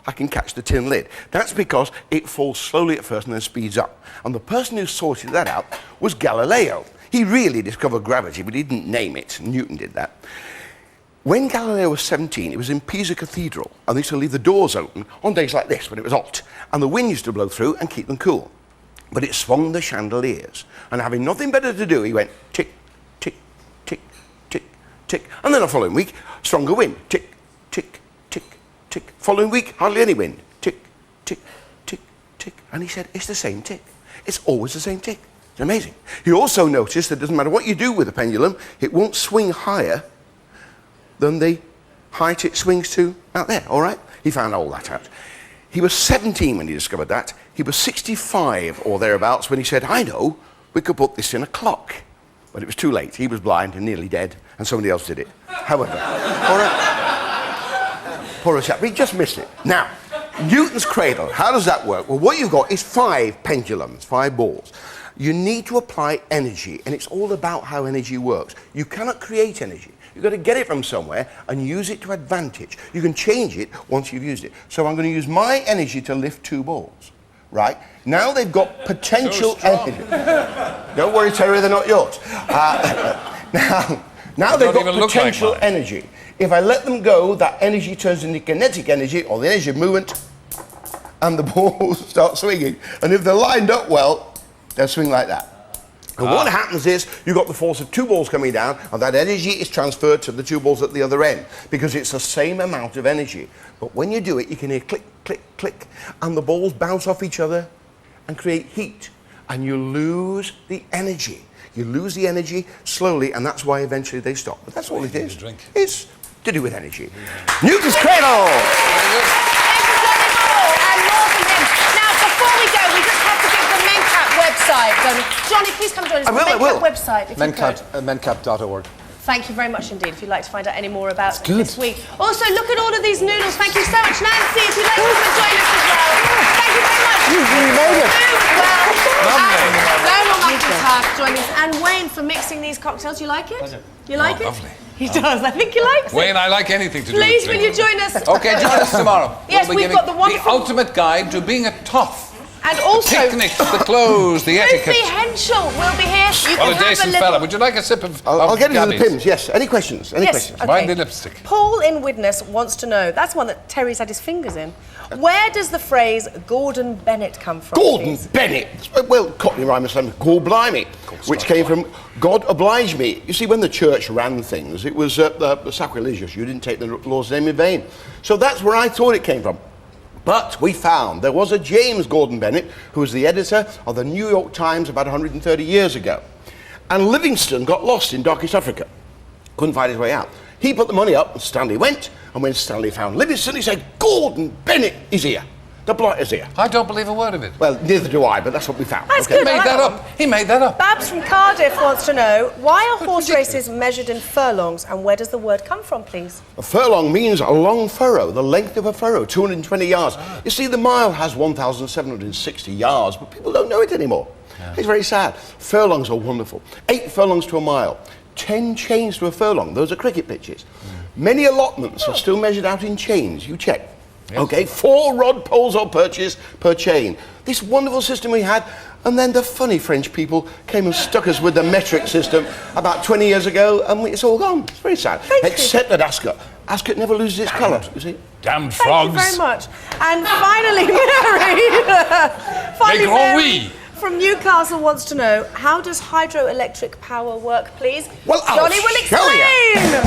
I can catch the tin lid. That's because it falls slowly at first and then speeds up. And the person who sorted that out was Galileo. He really discovered gravity, but he didn't name it. Newton did that. When Galileo was 17, he was in Pisa Cathedral, and they used to leave the doors open on days like this when it was hot, and the wind used to blow through and keep them cool. But it swung the chandeliers, and having nothing better to do, he went tick, tick, tick, tick, tick, and then the following week, stronger wind, tick, tick, tick, tick. Following week, hardly any wind, tick, tick, tick, tick. And he said, it's the same tick. It's always the same tick. It's amazing. He also noticed that it doesn't matter what you do with the pendulum, it won't swing higher than the height it swings to out there, all right? He found all that out. He was 17 when he discovered that. He was 65 or thereabouts when he said, I know, we could put this in a clock. But it was too late. He was blind and nearly dead, and somebody else did it. However, all right. Poor chap, he just missed it. Now, Newton's cradle, how does that work? Well, what you've got is 5 pendulums, 5 balls. You need to apply energy, and it's all about how energy works. You cannot create energy. You've got to get it from somewhere and use it to advantage. You can change it once you've used it. So I'm going to use my energy to lift 2 balls, right? Now they've got potential energy. Don't worry, Terry, they're not yours. Now they've got potential energy. If I let them go, that energy turns into kinetic energy, or the energy of movement, and the balls start swinging. And if they're lined up well, they'll swing like that. And what happens is, you've got the force of 2 balls coming down, and that energy is transferred to the 2 balls at the other end, because it's the same amount of energy. But when you do it, you can hear click, click, click, and the balls bounce off each other and create heat, and you lose the energy. You lose the energy slowly, and that's why eventually they stop. But that's all it is. It's to do with energy. Newton's cradle! Johnny, please come join us. I will. Website, if Mencap.org. Thank you very much indeed. If you'd like to find out any more about this week. Also, look at all of these noodles. Thank you so much, Nancy. If you'd like to come and join us as well. Thank you very much. You made it. No more multitask joining us. And Wayne for mixing these cocktails. You like it? You like it? Lovely. He does. I think he likes it. Wayne, I like anything to do Please, with will you join us? Okay, join us tomorrow. Yes, we'll be we've got the wonderful... The ultimate guide to being a toff. And also... The picnics, the clothes, the etiquette. Ruthie Henschel will be here. You What can a have decent little... fella. Would you like a sip of I'll get into the Gaby's? pins, yes. Any questions? Any questions? Okay. Mind the lipstick. Paul in Widnes wants to know, that's one that Terry's had his fingers in. Where does the phrase Gordon Bennett come from? Gordon please? Bennett. Well, Cockney rhyme is something called Blimey, which came from God oblige me. You see, when the church ran things, it was sacrilegious. You didn't take the Lord's name in vain. So that's where I thought it came from. But we found there was a James Gordon Bennett who was the editor of the New York Times about 130 years ago. And Livingstone got lost in darkest Africa. Couldn't find his way out. He put the money up and Stanley went. And when Stanley found Livingstone, he said, Gordon Bennett is here. The blight is here. I don't believe a word of it. Well, neither do I, but that's what we found. That's Okay. good. He made that up. He made that up. Babs from Cardiff wants to know, why are horse races measured in furlongs and where does the word come from, please? A furlong means a long furrow, the length of a furrow, 220 yards. You see, the mile has 1,760 yards, but people don't know it anymore. Yeah. It's very sad. Furlongs are wonderful. 8 furlongs to a mile, 10 chains to a furlong. Those are cricket pitches. Many allotments are still measured out in chains. You check. Yes. Okay, 4 rod poles or perches per chain. This wonderful system we had, and then the funny French people came and stuck us with the metric system about 20 years ago, and it's all gone. It's very sad. Except at Ascot. Ascot never loses its colour, you see. Damned frogs. Thank you very much. And finally, Mary, from Newcastle wants to know, how does hydroelectric power work, please? Well, Johnny will explain.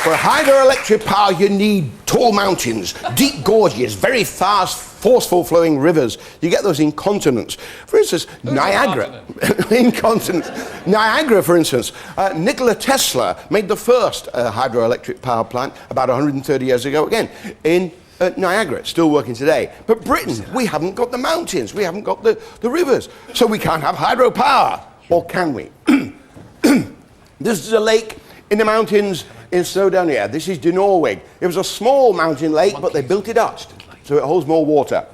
For hydroelectric power, you need tall mountains, deep gorges, very fast, forceful flowing rivers. You get those in continents. For instance, Niagara. In continents. Niagara, for instance. Nikola Tesla made the first hydroelectric power plant about 130 years ago, again, in Niagara. It's still working today. But Britain, we haven't got the mountains. We haven't got the rivers. So we can't have hydropower. Or can we? This is a lake in the mountains in Snowdonia. This is Dinorwig. It was a small mountain lake, but they built it up so it holds more water.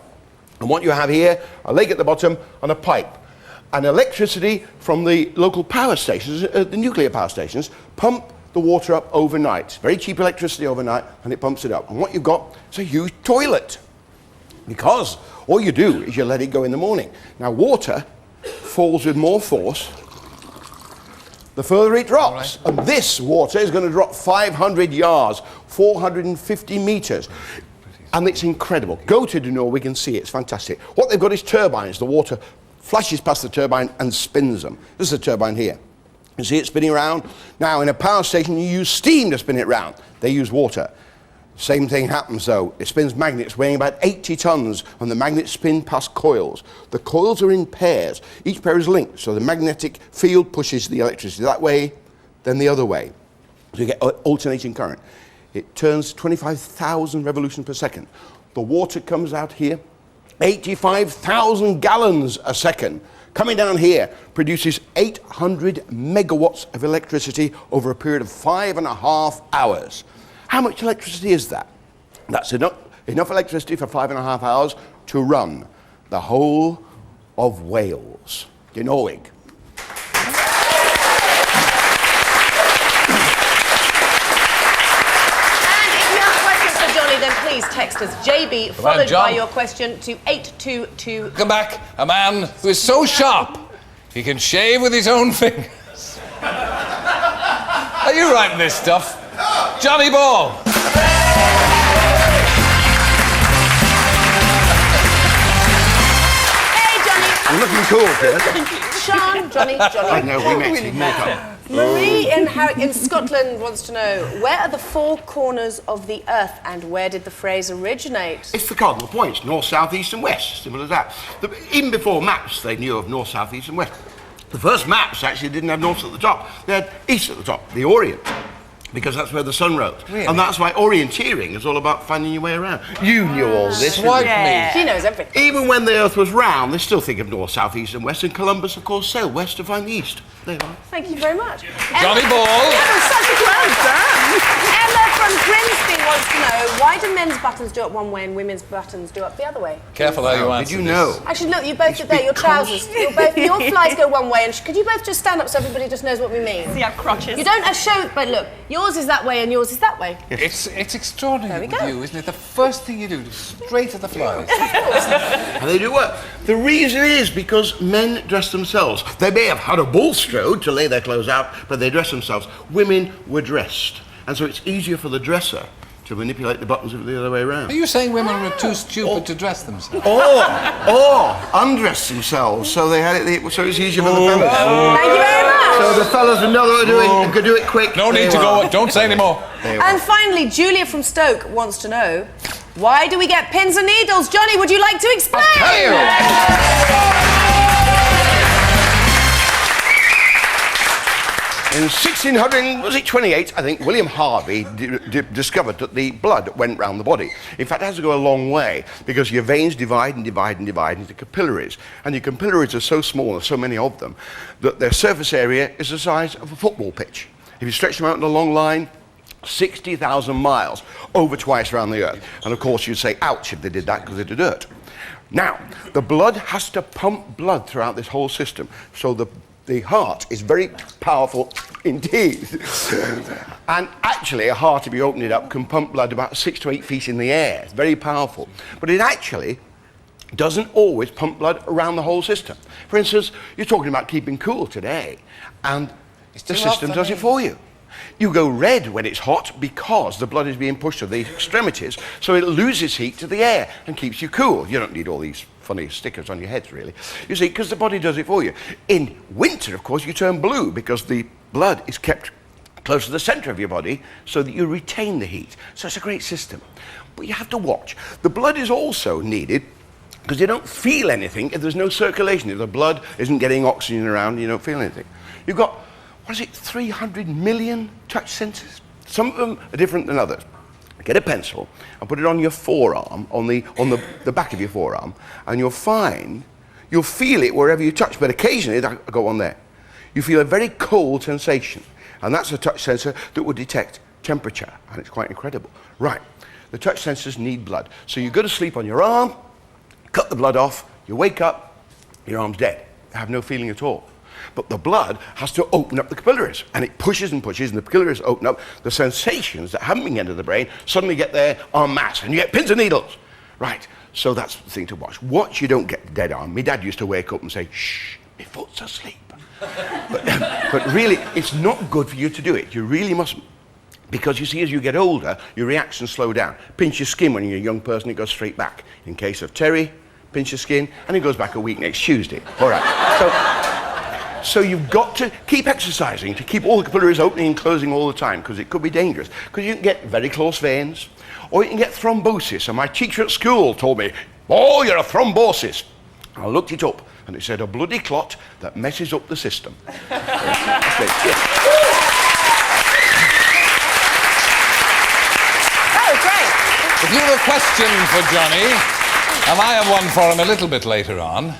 And what you have here, a lake at the bottom and a pipe. And electricity from the local power stations, the nuclear power stations, pump the water up overnight. Very cheap electricity overnight, and it pumps it up. And what you've got is a huge toilet. Because all you do is you let it go in the morning. Now, water falls with more force the further it drops. Right. And this water is going to drop 500 yards, 450 meters. And it's incredible. Go to Dinorwig and see it. It's fantastic. What they've got is turbines. The water flashes past the turbine and spins them. This is a turbine here. You see it spinning around? Now, in a power station, you use steam to spin it round. They use water. Same thing happens though. It spins magnets weighing about 80 tons, and the magnets spin past coils. The coils are in pairs. Each pair is linked, so the magnetic field pushes the electricity that way, then the other way. So you get alternating current. It turns 25,000 revolutions per second. The water comes out here, 85,000 gallons a second. Coming down here, produces 800 megawatts of electricity over a period of 5.5 hours. How much electricity is that? That's enough electricity for 5.5 hours to run the whole of Wales. Do you know it? Then please text us JB followed by your question to 822. Come back, a man who is so sharp he can shave with his own fingers. Are you writing this stuff? Johnny Ball. Hey Johnny. I'm looking cool, kid. Sean, Johnny. I know, we met. Marie in Scotland wants to know, where are the four corners of the earth and where did the phrase originate? It's the cardinal points, north, south, east and west, simple as that. Even before maps, they knew of north, south, east and west. The first maps actually didn't have north at the top, they had east at the top, the Orient, because that's where the sun rose. Really? And that's why orienteering is all about finding your way around. You knew all this. Swipe Yeah. me. She knows everything. Even when the earth was round, they still think of north, south, east and west, and Columbus, of course, sailed west to find the east. There you are. Thank you very much. Johnny Ball. That was such a close, Emma from Grimsby wants to know, why do men's buttons do up one way and women's buttons do up the other way? Careful how you answer. Did you this. know? Actually, look, you both did there, your trousers. Your flies go one way, and could you both just stand up so everybody just knows what we mean? See our crotches. You don't show, but look, yours is that way and yours is that way. It's extraordinary There we with go. you, isn't it? The first thing you do is straight at the flies. And they do work. The reason is because men dress themselves. They may have had a bull strode to lay their clothes out, but they dress themselves. Women were dressed. And so it's easier for the dresser to manipulate the buttons the other way around. Are you saying women are too stupid to dress themselves? Or undress themselves, so they had it. So it's easier for the fellas. Thank you very much. So the fellas would know what they're doing and could do it quick. No need to go. Don't say any more. And finally, Julia from Stoke wants to know, why do we get pins and needles? Johnny, would you like to explain? In 1628, I think, William Harvey discovered that the blood went round the body. In fact, it has to go a long way because your veins divide and divide and divide into capillaries. And your capillaries are so small, there's so many of them, that their surface area is the size of a football pitch. If you stretch them out in a long line, 60,000 miles, over twice around the earth. And of course, you'd say, ouch, if they did that because they'd dirt. Now, the blood has to pump blood throughout this whole system. So the heart is very powerful indeed. And actually, a heart, if you open it up, can pump blood about 6 to 8 feet in the air. It's very powerful. But it actually doesn't always pump blood around the whole system. For instance, you're talking about keeping cool today, and the system does it for you. You go red when it's hot because the blood is being pushed to the extremities, so it loses heat to the air and keeps you cool. You don't need all these funny stickers on your heads, really. You see, because the body does it for you. In winter, of course, you turn blue because the blood is kept close to the centre of your body so that you retain the heat. So it's a great system. But you have to watch. The blood is also needed because you don't feel anything if there's no circulation. If the blood isn't getting oxygen around, you don't feel anything. You've got, 300 million touch sensors? Some of them are different than others. Get a pencil and put it on your forearm, on the back of your forearm, and you'll feel it wherever you touch, but occasionally that'll go on there. You feel a very cold sensation, and that's a touch sensor that will detect temperature, and it's quite incredible. Right, the touch sensors need blood. So you go to sleep on your arm, cut the blood off, you wake up, your arm's dead. You have no feeling at all. But the blood has to open up the capillaries, and it pushes and pushes, and the capillaries open up. The sensations that haven't been getting to the brain suddenly get there en masse, and you get pins and needles. Right, so that's the thing to watch. Watch you don't get the dead arm. My dad used to wake up and say, shh, my foot's asleep. But really, it's not good for you to do it. You really mustn't. Because you see, as you get older, your reactions slow down. Pinch your skin when you're a young person, it goes straight back. In case of Terry, pinch your skin, and it goes back a week next Tuesday. All right. So you've got to keep exercising to keep all the capillaries opening and closing all the time, because it could be dangerous. Because you can get very close veins, or you can get thrombosis. And my teacher at school told me, oh, you're a thrombosis. I looked it up, and it said a bloody clot that messes up the system. If you have a question for Johnny, and I have one for him a little bit later on,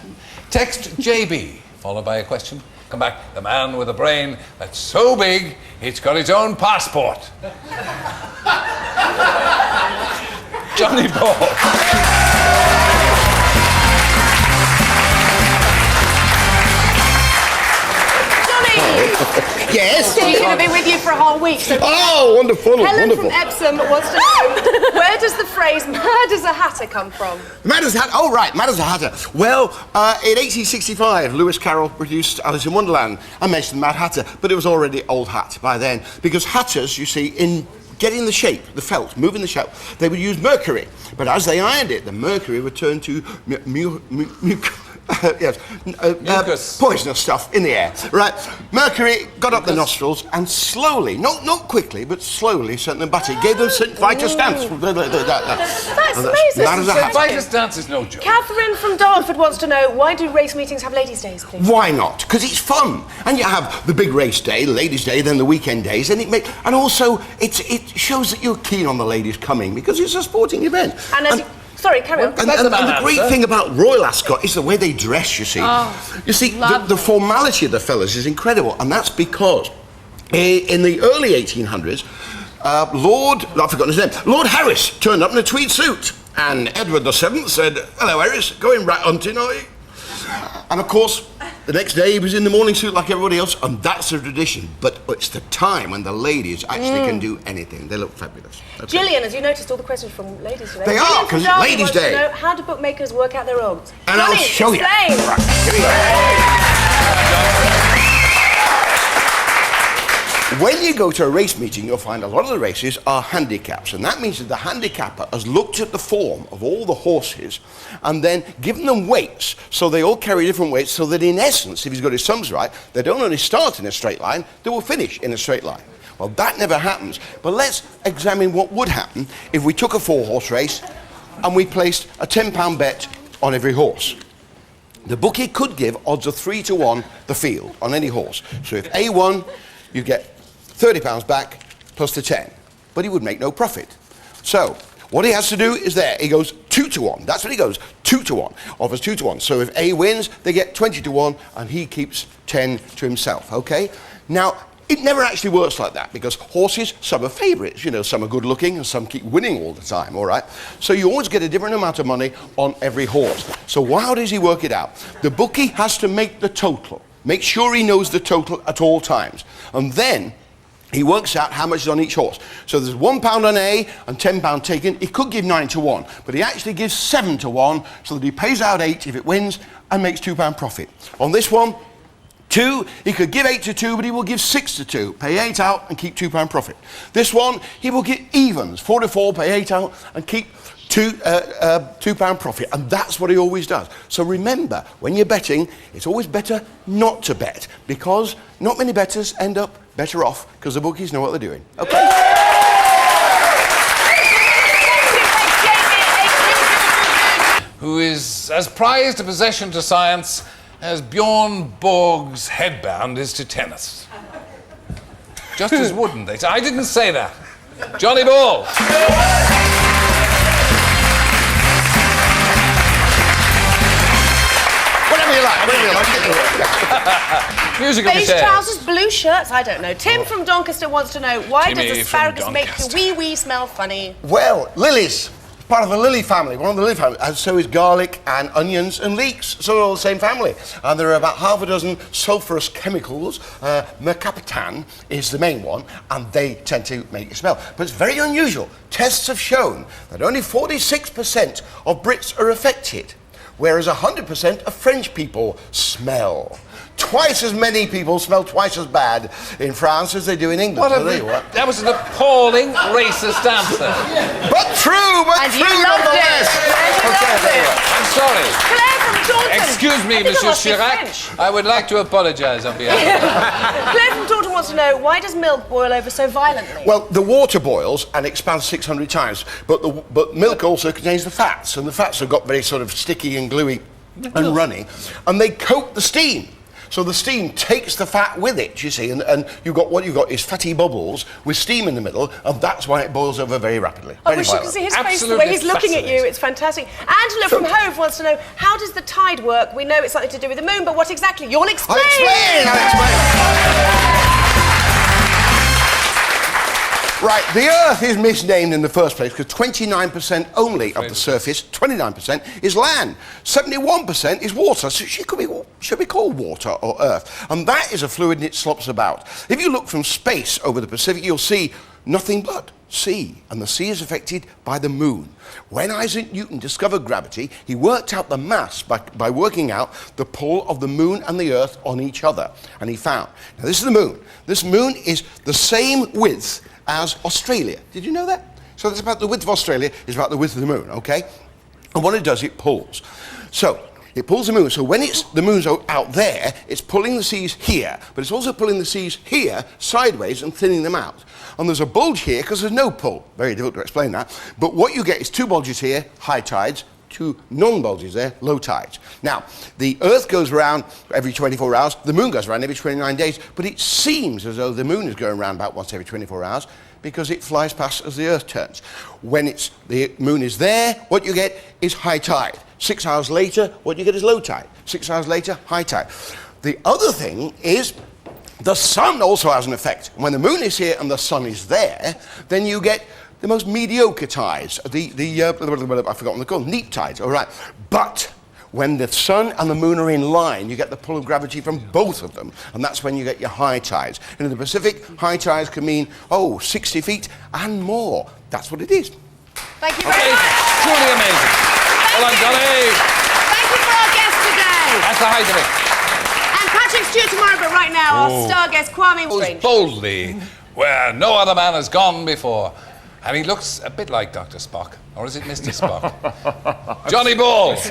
text JB, followed by a question, Come back, the man with a brain that's so big, it's got its own passport. Johnny Ball. Yes? He's going to be with you for a whole week. So Oh, wonderful, Helen wonderful. from Epsom wants to know, where does the phrase mad as a hatter come from? Mad as a Hatter. Oh, right, Mad as a Hatter. Well, in 1865, Lewis Carroll produced Alice in Wonderland. I mentioned Mad Hatter, but it was already old hat by then. Because hatters, you see, in getting the shape, the felt, moving the shape, they would use mercury. But as they ironed it, the mercury would turn to Mucus. Poisonous stuff in the air, right? Mercury got up the nostrils and slowly, not quickly, but slowly sent them back. It gave them vital stamps. That's That amazing. is a hat. Vitus dance is no joke. Catherine from Dartford wants to know, why do race meetings have ladies' days, please? Why not? Because it's fun, and you have the big race day, the ladies' day, then the weekend days, and and also it shows that you're keen on the ladies coming because it's a sporting event. Sorry, carry on. And the great thing about Royal Ascot is the way they dress, you see. You see, the formality of the fellas is incredible, and that's because in the early 1800s, I've forgotten his name, Lord Harris turned up in a tweed suit, and Edward VII said, "Hello, Harris, going rat hunting, are you?" And of course, the next day he was in the morning suit like everybody else, and that's a tradition. But it's the time when the ladies actually can do anything. They look fabulous. That's Gillian, as you noticed, all the questions from ladies today. They are, 'cause it's Ladies' Day. Know, how do bookmakers work out their odds? And Johnny, I'll show you. explain. Right, here we go. When you go to a race meeting, you'll find a lot of the races are handicaps, and that means that the handicapper has looked at the form of all the horses and then given them weights, so they all carry different weights, so that in essence, if he's got his sums right, they don't only start in a straight line, they will finish in a straight line. Well, that never happens. But let's examine what would happen if we took a 4-horse race and we placed a £10 bet on every horse. The bookie could give odds of 3 to 1 the field on any horse. So if A won, you get £30 back plus the 10, but he would make no profit. So what he has to do is he goes 2 to 1. That's what he goes, 2 to 1. Offers 2 to 1. So if A wins, they get 20 to 1, and he keeps 10 to himself. Okay? Now it never actually works like that because horses, some are favourites. You know, some are good looking and some keep winning all the time. All right? So you always get a different amount of money on every horse. So how does he work it out? The bookie has to make the total. Make sure he knows the total at all times, and then he works out how much is on each horse. So there's £1 on A and £10 taken. He could give 9 to 1, but he actually gives 7 to 1, so that he pays out 8 if it wins and makes £2 profit. On this one, 2, he could give 8 to 2, but he will give 6 to 2, pay 8 out and keep £2 profit. This one, he will get evens, 4 to 4, pay 8 out and keep £2 profit, and that's what he always does. So remember, when you're betting, it's always better not to bet, because not many bettors end up better off because the bookies know what they're doing. Okay? Who is as prized a possession to science as Bjorn Borg's headband is to tennis. Just as wooden, they say. I didn't say that. Johnny Ball. Whatever you like. Musical Beige chairs. trousers, blue shirts, I don't know. Tim from Doncaster wants to know, why Timmy does from asparagus make your Doncaster. wee-wee smell funny? Well, lilies. Part of the lily family, one of the lily family, and so is garlic and onions and leeks, so they're all the same family. And there are about half a dozen sulphurous chemicals. Mercaptan is the main one, and they tend to make it smell. But it's very unusual. Tests have shown that only 46% of Brits are affected, whereas 100% of French people smell. Twice as many people smell twice as bad in France as they do in England. That was an appalling racist answer. But true, but And true you loved it. nonetheless. And you loved it. I'm sorry. Claire from Taunton. Excuse I me, think I Monsieur must be Chirac. French. I would like to apologise on behalf of... Claire from Taunton wants to know, why does milk boil over so violently? Well, the water boils and expands 600 times, but milk also contains the fats, and the fats have got very sort of sticky and gluey and runny, and they coat the steam. So the steam takes the fat with it, you see, and what you've got is fatty bubbles with steam in the middle, and that's why it boils over very rapidly. I wish you could see his face, the way he's looking at you. It's fantastic. Angela from Hove wants to know, how does the tide work? We know it's something to do with the moon, but what exactly? You'll explain! I'll explain. Right, the Earth is misnamed in the first place because 29% only of the surface, 29%, is land. 71% is water, so she should be called water or Earth. And that is a fluid and it slops about. If you look from space over the Pacific, you'll see nothing but sea, and the sea is affected by the moon. When Isaac Newton discovered gravity, he worked out the mass by working out the pull of the moon and the Earth on each other. And he found, now this is the moon. This moon is the same width as Australia. Did you know that? So that's about the width of Australia is about the width of the moon, okay? And what it does, it pulls. So it pulls the moon. So when the moon's out there, it's pulling the seas here, but it's also pulling the seas here sideways and thinning them out. And there's a bulge here because there's no pull. Very difficult to explain that. But what you get is two bulges here, high tides, two non-bulges there, low tides. Now, the Earth goes around every 24 hours, the moon goes around every 29 days, but it seems as though the moon is going around about once every 24 hours because it flies past as the Earth turns. When the moon is there, what you get is high tide. 6 hours later, what you get is low tide. 6 hours later, high tide. The other thing is the sun also has an effect. When the moon is here and the sun is there, then you get the most mediocre tides, I've forgotten the call, neap tides, all right. But when the sun and the moon are in line, you get the pull of gravity from both of them, and that's when you get your high tides. And in the Pacific, high tides can mean, 60 feet and more. That's what it is. Thank you very much. Truly amazing. Well done, Johnny. Thank you for our guest today. That's the height of it. And Patrick Stewart tomorrow, but right now, our star guest, Kwame Goes boldly where no other man has gone before. And he looks a bit like Dr. Spock. Or is it Mr. Spock? Johnny Balls!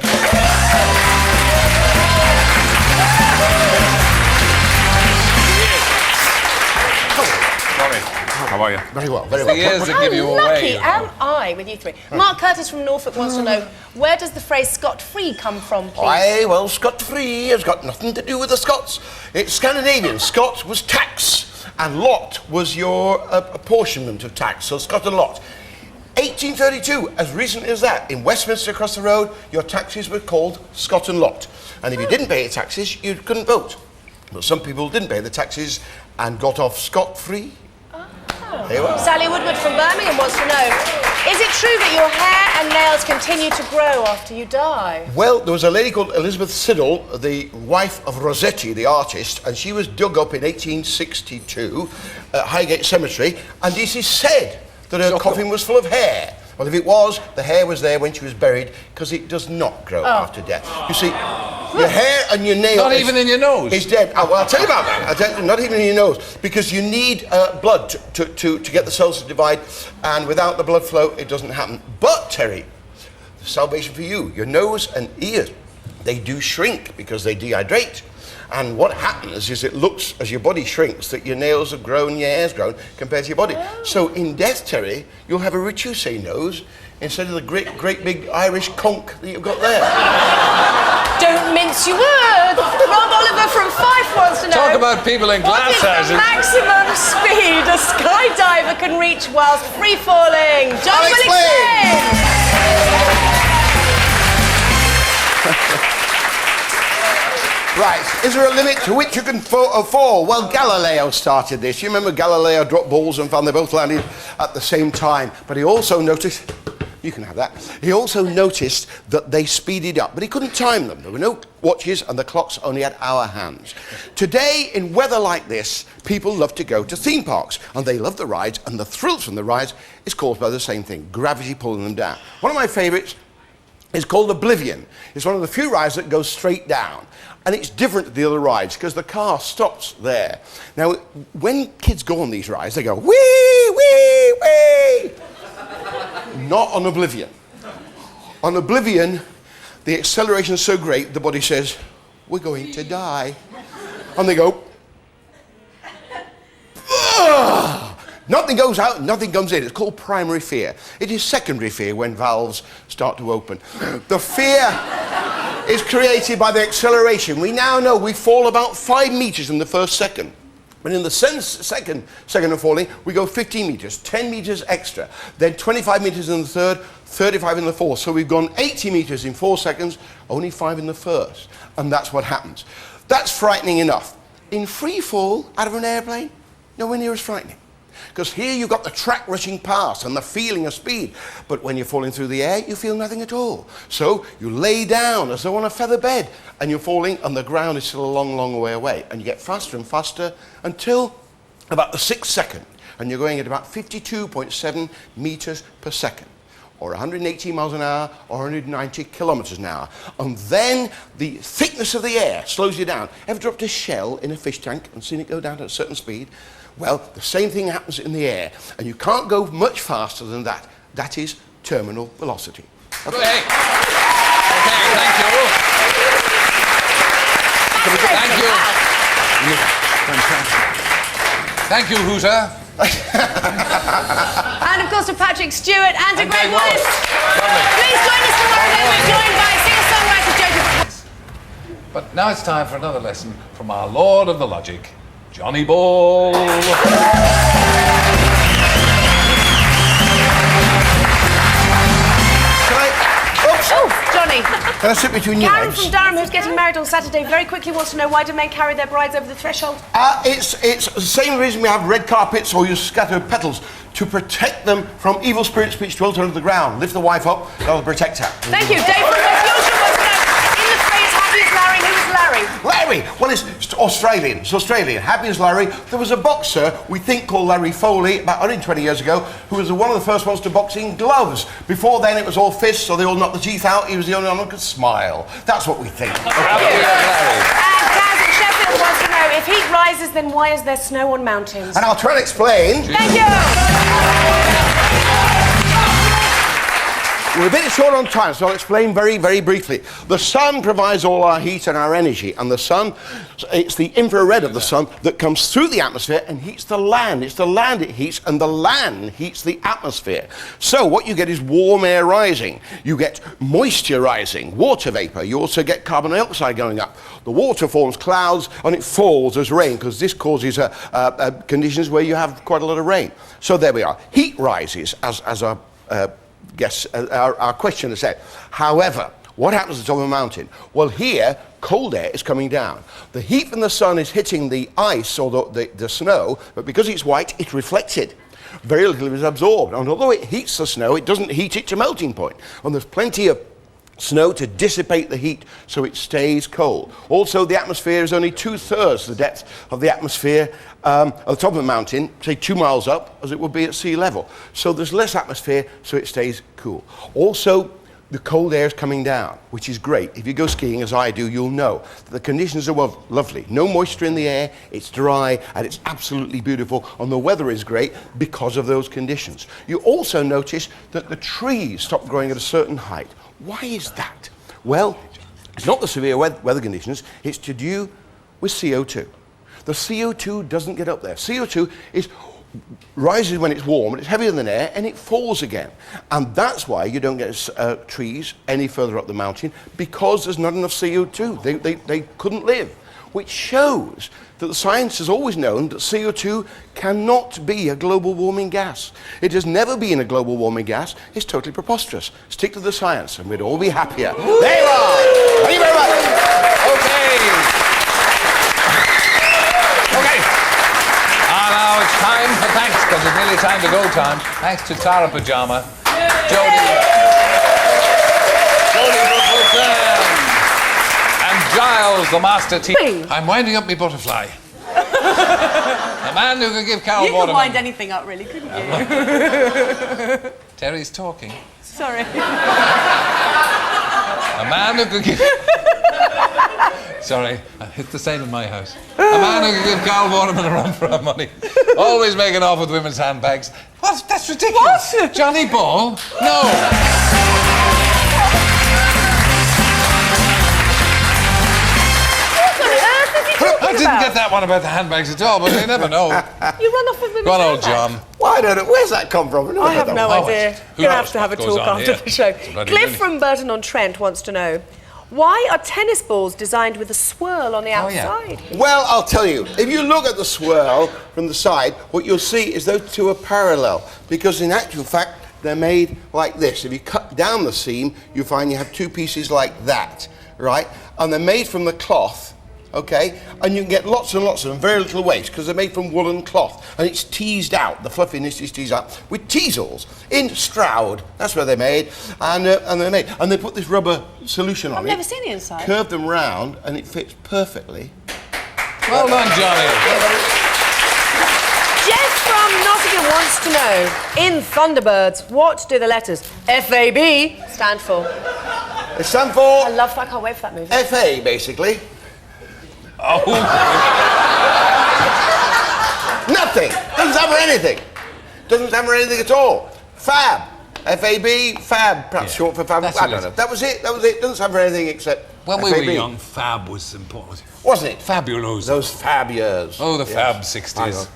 How are you? Very well, very well. The ears that give you away. Lucky am I with you three. Mark Curtis from Norfolk wants to know, where does the phrase scot-free come from, please? Aye, well, scot-free has got nothing to do with the Scots. It's Scandinavian. Scot was tax, and lot was your apportionment of tax, so Scot and lot. 1832, as recently as that, in Westminster across the road, your taxes were called Scot and lot. And if you didn't pay your taxes, you couldn't vote. But some people didn't pay the taxes and got off scot-free. There you are. Sally Woodward from Birmingham wants to know, is it true that your hair and nails continue to grow after you die? Well, there was a lady called Elizabeth Siddal, the wife of Rossetti, the artist, and she was dug up in 1862 at Highgate Cemetery, and it is said that her coffin was full of hair. Well, if it was, the hair was there when she was buried, because it does not grow after death. You see, your hair and your nails... Not even in your nose? ...is dead. Oh, well, I'll tell you about that. Not even in your nose, because you need blood to get the cells to divide, and without the blood flow, it doesn't happen. But, Terry, salvation for you. Your nose and ears, they do shrink because they dehydrate. And what happens is it looks, as your body shrinks, that your nails have grown, your hair's grown, compared to your body. So in death, Terry, you'll have a retouché nose instead of the great big Irish conch that you've got there. Don't mince your words. Rob Oliver from Fife wants to know... Talk about people in glass houses. What is the maximum speed a skydiver can reach whilst free-falling? John will explain. Right, is there a limit to which you can fall? Well, Galileo started this. You remember Galileo dropped balls and found they both landed at the same time. But he also noticed, you can have that, he also noticed that they speeded up, but he couldn't time them. There were no watches and the clocks only had hour hands. Today, in weather like this, people love to go to theme parks, and they love the rides, and the thrills from the rides is caused by the same thing, gravity pulling them down. One of my favourites is called Oblivion. It's one of the few rides that goes straight down. And it's different to the other rides because the car stops there. Now, when kids go on these rides, they go, wee, wee, wee. Not on Oblivion. On Oblivion, the acceleration is so great, the body says, we're going to die. And they go, ugh. Nothing goes out, nothing comes in. It's called primary fear. It is secondary fear when valves start to open. The fear is created by the acceleration. We now know we fall about 5 meters in the first second. But in the second of falling, we go 15 meters, 10 meters extra. Then 25 meters in the third, 35 in the fourth. So we've gone 80 meters in 4 seconds, only 5 in the first. And that's what happens. That's frightening enough. In free fall, out of an airplane, nowhere near as frightening. Because here you've got the track rushing past and the feeling of speed. But when you're falling through the air, you feel nothing at all. So you lay down as though on a feather bed, and you're falling, and the ground is still a long, long way away. And you get faster and faster until about the 6th second. And you're going at about 52.7 meters per second, or 180 miles an hour, or 190 kilometers an hour. And then the thickness of the air slows you down. Ever dropped a shell in a fish tank and seen it go down at a certain speed? Well, the same thing happens in the air, and you can't go much faster than that. That is terminal velocity. Okay. Okay, thank you. Thank you. Thank you, Hooter. And of course to Patrick Stewart and to Greg Wallace. Lovely. Please join us tomorrow then. We're joined by singer-songwriter Jojo. But now it's time for another lesson from our Lord of the Logic, Johnny Ball. Oh, Johnny. Can I sit between you Karen legs? from Durham, who's getting married on Saturday, very quickly wants to know why do men carry their brides over the threshold? It's the same reason we have red carpets or use scattered petals, to protect them from evil spirits which dwelt under the ground. Lift the wife up, that'll protect her. Thank you. Dave from West Yorkshire wants to know, in the phrase happy as Larry, who is Larry? Larry! Well, it's Australian. It's Australian. Happy as Larry. There was a boxer, we think, called Larry Foley, about 120 years ago, who was one of the first ones to box in gloves. Before then, it was all fists, so they all knocked the teeth out. He was the only one who could smile. That's what we think. And Daz in Sheffield wants to know, if heat rises, then why is there snow on mountains? And I'll try and explain. Thank you! We're a bit short on time, so I'll explain very, very briefly. The sun provides all our heat and our energy, and the sun, it's the infrared of the sun that comes through the atmosphere and heats the land. It's the land it heats, and the land heats the atmosphere. So what you get is warm air rising. You get moisture rising, water vapor. You also get carbon dioxide going up. The water forms clouds, and it falls as rain, because this causes conditions where you have quite a lot of rain. So there we are. Heat rises, as our our questioner said. However, what happens at the top of a mountain? Well, here, cold air is coming down. The heat from the sun is hitting the ice or the snow, but because it's white, it reflects it. Very little is absorbed. And although it heats the snow, it doesn't heat it to melting point. And there's plenty of snow to dissipate the heat so it stays cold. Also, the atmosphere is only 2/3 the depth of the atmosphere at the top of the mountain, say 2 miles up, as it would be at sea level. So there's less atmosphere, so it stays cool. Also, the cold air is coming down, which is great. If you go skiing, as I do, you'll know that the conditions are lovely. No moisture in the air, it's dry, and it's absolutely beautiful, and the weather is great because of those conditions. You also notice that the trees stop growing at a certain height. Why is that? Well, it's not the severe weather conditions, it's to do with CO2. The CO2 doesn't get up there. CO2 rises when it's warm, and it's heavier than air, and it falls again. And that's why you don't get trees any further up the mountain, because there's not enough CO2. They couldn't live. Which shows that the science has always known that CO2 cannot be a global warming gas. It has never been a global warming gas. It's totally preposterous. Stick to the science and we'd all be happier. There you are! Thank you very much! Okay. Now it's time for thanks, because it's nearly time to go time. Thanks to Tara Pajama, Jodie Brooklyn, and Giles, the master teacher. I'm winding up my butterfly. A man who can give Carol You Waterman. could wind anything up, really, couldn't you? Terry's talking. Sorry. A man who can give... Sorry, it's the same in my house. A man who can give Carl Waterman a run for our money. Always making off with women's handbags. What? That's ridiculous. What? Johnny Ball? No. I didn't get that one about the handbags at all, but you never know. You run off with women's Go on, old handbags. John. Well, I don't know. Where's that come from? I have no idea. Who You're going to knows have to have a what goes talk on after here? the show. It's a bloody Cliff thing. from Burton-on-Trent wants to know, Why are tennis balls designed with a swirl on the Oh, yeah. outside? Well, I'll tell you. If you look at the swirl from the side, what you'll see is those two are parallel. Because in actual fact, they're made like this. If you cut down the seam, you find you have two pieces like that, right? And they're made from the cloth, okay? And you can get lots and lots of them, very little waste, because they're made from woolen cloth. And it's teased out, the fluffiness is teased out with teasels in Stroud. That's where they're made. And they're made. And they put this rubber solution on I've it. never seen the inside. Curve them round, and it fits perfectly. Well done, Johnny. Jeff from Nottingham wants to know, in Thunderbirds, what do the letters FAB stand for? They stand for I can't wait for that movie. FA, basically. Oh, Nothing. Doesn't stand for anything. Doesn't stand for anything at all. Fab. FAB, fab. Perhaps short for fab. That's I what don't it know. is. That was it. That was it. Doesn't stand for anything except when we FAB. were young, fab was important. Wasn't it? Fabulous. Those fab years. Oh, the Yes. fab I know. 60s.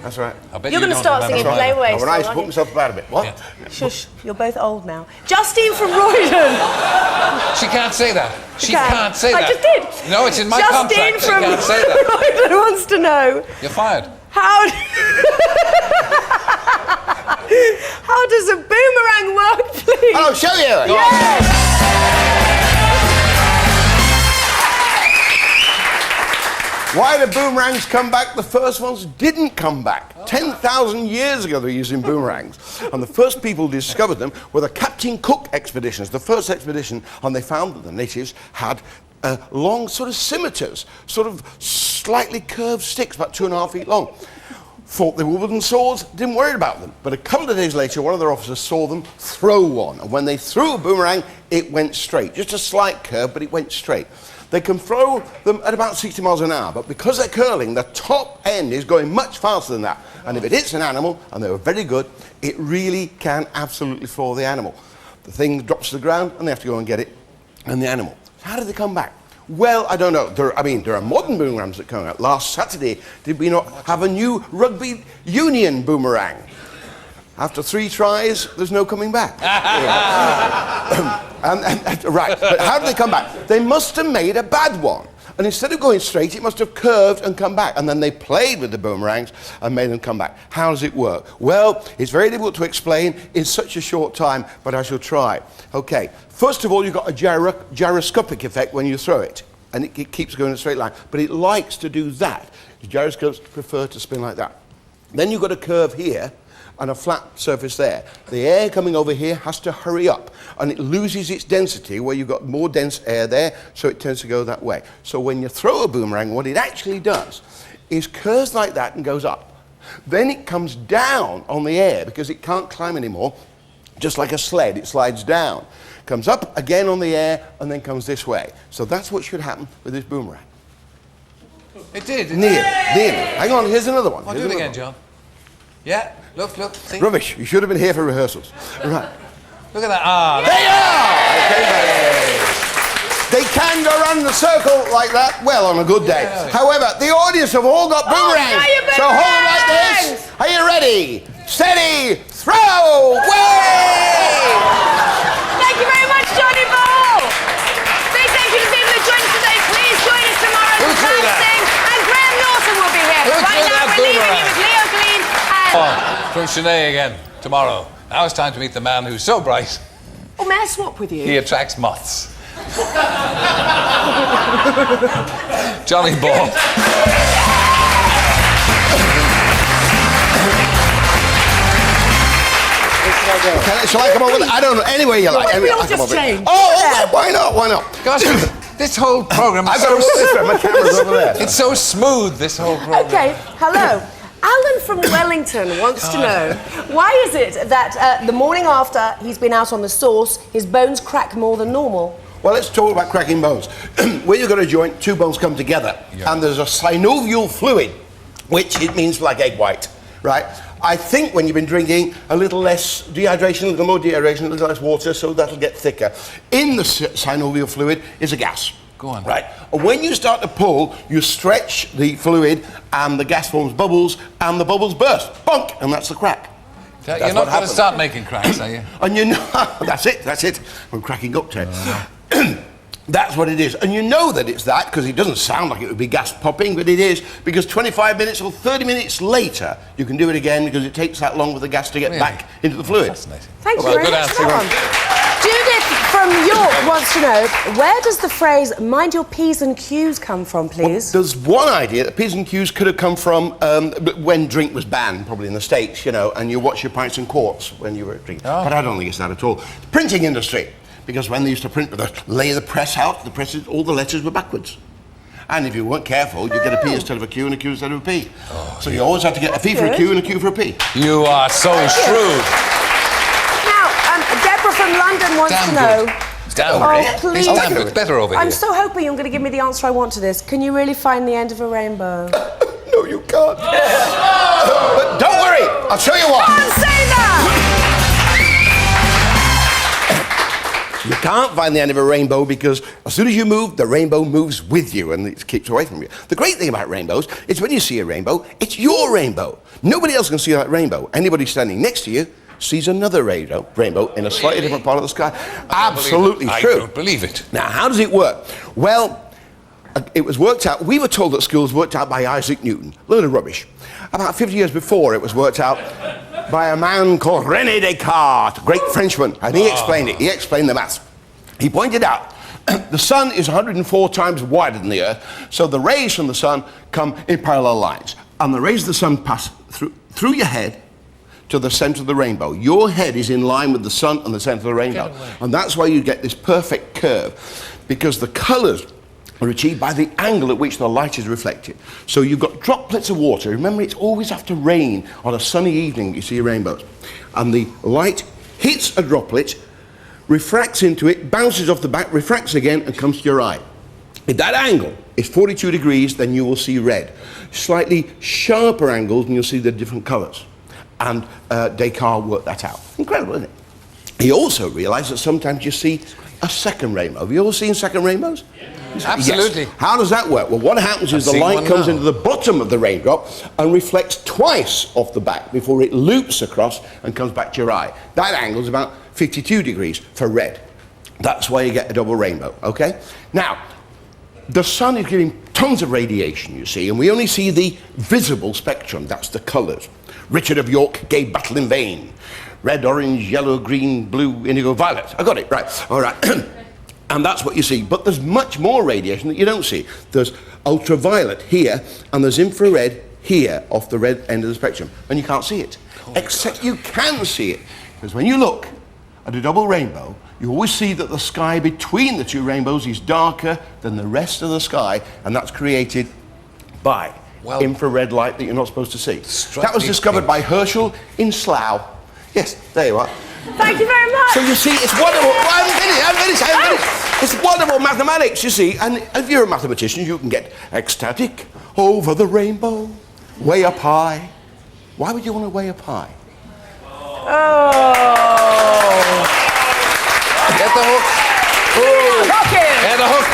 That's right. I bet You're you going to don't start remember singing that. Play Away. Now, when I used to aren't put you? myself about a bit. What? Yeah. Shush, you're both old now. Justine from Roydon. She can't say that. She can. can't say I that. just did. No, it's in my Justine contract. She from can't say that. Roydon wants to know, You're fired. how does a boomerang work, please? I'll show you. Yes. Why do boomerangs come back? The first ones didn't come back. 10,000 years ago they were using boomerangs. And the first people who discovered them were the Captain Cook expeditions, the first expedition, and they found that the natives had long sort of scimitars, sort of slightly curved sticks, about 2.5 feet long. Thought they were wooden swords, didn't worry about them. But a couple of days later, one of their officers saw them throw one. And when they threw a boomerang, it went straight. Just a slight curve, but it went straight. They can throw them at about 60 miles an hour, but because they're curling, the top end is going much faster than that. And if it hits an animal, and they were very good, it really can absolutely floor the animal. The thing drops to the ground, and they have to go and get it, and the animal. How do they come back? Well, I don't know. There are modern boomerangs that come out. Last Saturday, did we not have a new rugby union boomerang? After 3 tries, there's no coming back. Right, but how do they come back? They must have made a bad one. And instead of going straight, it must have curved and come back. And then they played with the boomerangs and made them come back. How does it work? Well, it's very difficult to explain in such a short time, but I shall try. Okay, first of all, you've got a gyroscopic effect when you throw it. And it keeps going in a straight line. But it likes to do that. The gyroscopes prefer to spin like that. Then you've got a curve here and a flat surface there. The air coming over here has to hurry up, and it loses its density where you've got more dense air there, so it tends to go that way. So when you throw a boomerang, what it actually does is curves like that and goes up. Then it comes down on the air because it can't climb anymore. Just like a sled, it slides down. Comes up again on the air and then comes this way. So that's what should happen with this boomerang. It did. Nearly. Hang on, here's another one. I'll Here's do it another again, one. John. Yeah, look, see? Rubbish. You should have been here for rehearsals. Right. Look at that. Ah, They are! They can go around the circle like that, well, on a good day. Yeah. However, the audience have all got boomerangs. now you're So hold them like boomerangs! this. Are you ready? Steady, throw, way! Thank you very much, Johnny Ball. Big thank you to the people who joined us today. Please join us tomorrow Who for threw that? dancing. And Graham Norton will be here. Who Right threw now, that we're leaving you boomerang? with Leo Green and... from Sinead again tomorrow. Now it's time to meet the man who's so bright Oh, may I swap with you? he attracts moths. Johnny Ball. Shall I come over? I don't know. Anyway, you like. Why don't we all I'll come just over. change? Oh, why not? Why not? Gosh, this whole program is I've got to so walk this way. My camera's over there. it's so smooth, this whole program. Okay, hello. Alan from Wellington wants to know, why is it that the morning after he's been out on the sauce, his bones crack more than normal? Well, let's talk about cracking bones. When you've got a joint, 2 bones come together, and there's a synovial fluid, which it means like egg white, right? I think when you've been drinking, a little less dehydration, a little more dehydration, a little less water, so that'll get thicker. In the synovial fluid is a gas. Go on. Right. And when you start to pull, you stretch the fluid, and the gas forms bubbles, and the bubbles burst. Bonk! And that's the crack. You're That's not what going to happens. start making cracks, are you? And you know, that's it. I'm cracking up to it. That's what it is. And you know that it's that because it doesn't sound like it would be gas popping, but it is, because 25 minutes or 30 minutes later, you can do it again because it takes that long for the gas to get back into the fluid. Fascinating. Thank you Well, very good much answer. for that one. Judith from York wants to know, where does the phrase "mind your P's and Q's" come from, please? There's one idea that P's and Q's could have come from when drink was banned, probably in the States, you know, and you watch your pints and quarts when you were drinking. Oh. But I don't think it's that at all. The printing industry, because when they used to print, lay the press out, all the letters were backwards. And if you weren't careful, you'd get a P instead of a Q and a Q instead of a P. Oh, so you always had to get a P for a Q and a Q for a P. You are so shrewd. Now, Deborah from London wants to know. Damn Oh, good. please. It's damn good. Better over I'm here. so hoping you're going to give me the answer I want to this. Can you really find the end of a rainbow? No, you can't. But don't worry, I'll show you what. Can't say that! You can't find the end of a rainbow because as soon as you move, the rainbow moves with you and it keeps away from you. The great thing about rainbows is when you see a rainbow, it's your rainbow. Nobody else can see that rainbow. Anybody standing next to you sees another rainbow in a slightly different part of the sky. Absolutely true. I don't believe it. Now, how does it work? Well, it was worked out, we were told that schools worked out by Isaac Newton. Load of rubbish. About 50 years before, it was worked out by a man called René Descartes, great Frenchman, and he explained it. He explained the maths. He pointed out the sun is 104 times wider than the earth, so the rays from the sun come in parallel lines, and the rays of the sun pass through your head to the center of the rainbow. Your head is in line with the sun and the center of the rainbow, and that's why you get this perfect curve, because the colors are achieved by the angle at which the light is reflected. So you've got droplets of water. Remember, it's always after rain on a sunny evening you see rainbows. And the light hits a droplet, refracts into it, bounces off the back, refracts again, and comes to your eye. If that angle is 42 degrees, then you will see red. Slightly sharper angles, and you'll see the different colors. And Descartes worked that out. Incredible, isn't it? He also realized that sometimes you see a second rainbow. Have you all seen second rainbows? Absolutely. Yes. How does that work? Well, what happens is the light comes into the bottom of the raindrop and reflects twice off the back before it loops across and comes back to your eye. That angle is about 52 degrees for red. That's why you get a double rainbow, okay? Now, the sun is giving tons of radiation, you see, and we only see the visible spectrum. That's the colours. Richard of York gave battle in vain. Red, orange, yellow, green, blue, indigo, violet. I got it, right. All right. And that's what you see. But there's much more radiation that you don't see. There's ultraviolet here, and there's infrared here off the red end of the spectrum. And you can't see it. Except you can see it. Because when you look at a double rainbow, you always see that the sky between the two rainbows is darker than the rest of the sky, and that's created by infrared light that you're not supposed to see. That was discovered by Herschel in Slough. Yes, there you are. Thank you very much. So you see, it's wonderful. Well, I haven't finished. It's wonderful mathematics, you see. And if you're a mathematician, you can get ecstatic over the rainbow, way up high. Why would you want to way up high? Oh. Get the hook. Get the hook.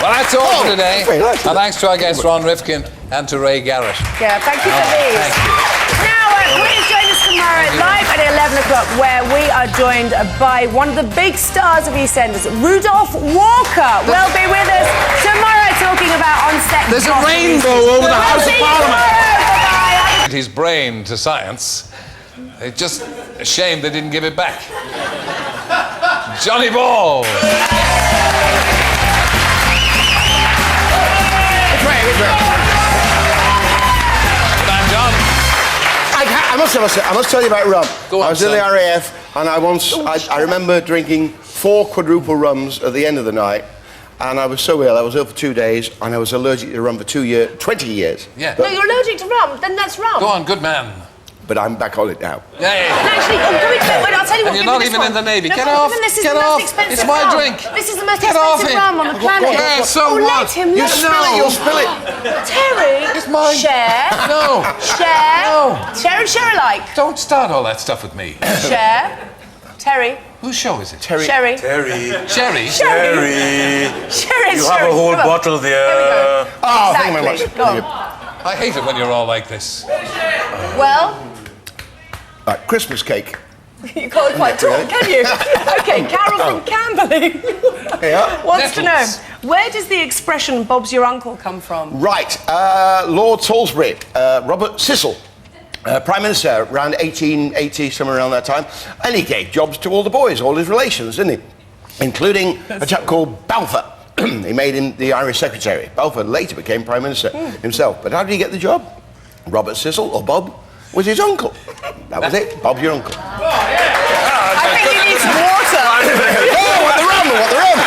Well, that's all for today. And thanks to our guests, Ron Rifkin, and to Ray Garrett. Yeah, thank you for these. Thank you. Now, please join us tomorrow live at 11 o'clock, where we are joined by one of the big stars of EastEnders, Rudolph Walker. Will be with us tomorrow talking about on-set. There's a rainbow over the House of Parliament. Bye-bye. His brain to science. It's just a shame they didn't give it back. Johnny Ball. I must tell you about rum. Go on, I was in the RAF, and I remember drinking 4 quadruple rums at the end of the night, and I was so ill. I was ill for 2 days, and I was allergic to rum for 20 years. Yeah. No, you're allergic to rum. Then that's rum. Go on, good man. But I'm back on it now. Yeah. And actually, wait, I'll tell you what. And you're not even in the Navy. No, Get off. This is Get the off. most expensive It's my rum. drink. This is the most Get off expensive it. rum on the planet. Yeah, so let what? him. You Let spill him. it, you'll spill it. Terry. It's mine. Share. No. Share. No. Share and share alike. Don't start all that stuff with me. Share. Terry. Whose show is it? Terry. Sherry. Sherry. Sherry. You have Sherry. a whole Come on. bottle Here we there. go. Oh, thank you very Exactly. much. Go on. I hate it when you're all like this. Well, Right, Christmas cake. You can't quite talk, can you? Okay, Carol from Camberley wants to know, where does the expression "Bob's your uncle" come from? Right, Lord Salisbury, Robert Cecil, Prime Minister around 1880, somewhere around that time, and he gave jobs to all the boys, all his relations, didn't he? Including a chap called Balfour. He made him the Irish Secretary. Balfour later became Prime Minister himself. But how did he get the job? Robert Cecil, or Bob, was his uncle. That was it. Bob's your uncle. I think he needs water. Oh, what the rum, what the rum!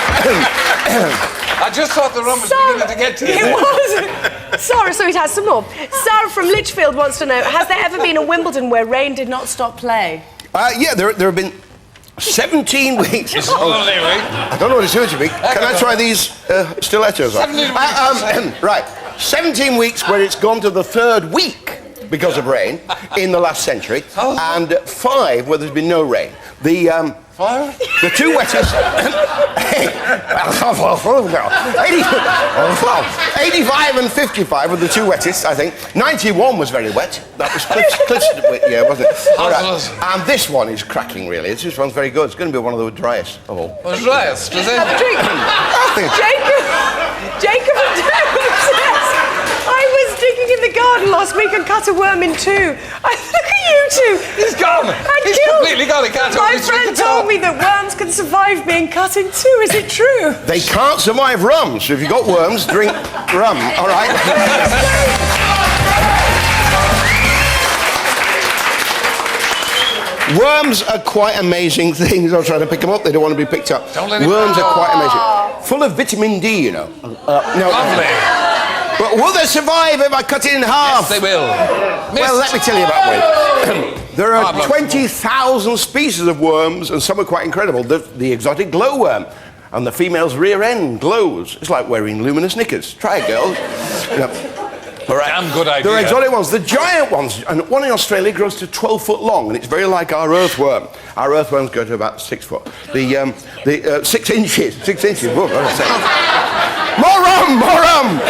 I just thought the rum was beginning to get to you. It was. Sarah, so it has some more. Sarah from Lichfield wants to know, has there ever been a Wimbledon where rain did not stop play? Yeah, there have been 17 weeks. I don't know what it's doing to me. Can I try these stilettos? 17 weeks. Right. 17 weeks where it's gone to the third week because of rain in the last century, and 5 where there's been no rain. The two wettest. 85 and 55 were the two wettest, I think. 91 was very wet. That was Cliff's yeah, wasn't it? All right. And this one is cracking, really. This one's very good. It's going to be one of the driest of all. The driest, is it? Jacob says, I was digging in the garden last week and cut a worm in 2. Look at you two. He's gone. He's completely gone. He can't My friend told me that worms can survive being cut in 2. Is it true? They can't survive rum, so if you've got worms, drink rum, all right? Worms are quite amazing things. I'm trying to pick them up. They don't want to be picked up. Worms are quite amazing. Full of vitamin D, you know. Lovely. But will they survive if I cut it in half? Yes, they will. Well, let me tell you about one. There are 20,000 species of worms, and some are quite incredible. The exotic glowworm, and the female's rear end glows. It's like wearing luminous knickers. Try it, girls. You know. All right. Damn good idea. There are exotic ones. The giant ones, and one in Australia grows to 12 foot long, and it's very like our earthworm. Our earthworms go to about 6 foot. The 6 inches. 6 inches. Whoa, more rum!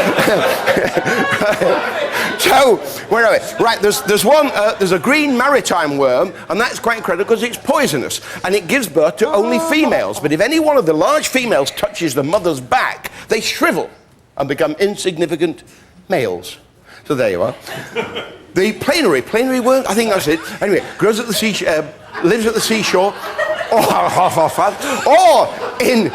So, where are we? Right, there's one, there's a green maritime worm, and that's quite incredible because it's poisonous, and it gives birth to only females. But if any one of the large females touches the mother's back, they shrivel and become insignificant males. So there you are. The planary worm, I think that's it. Anyway, grows at the sea, lives at the seashore, or in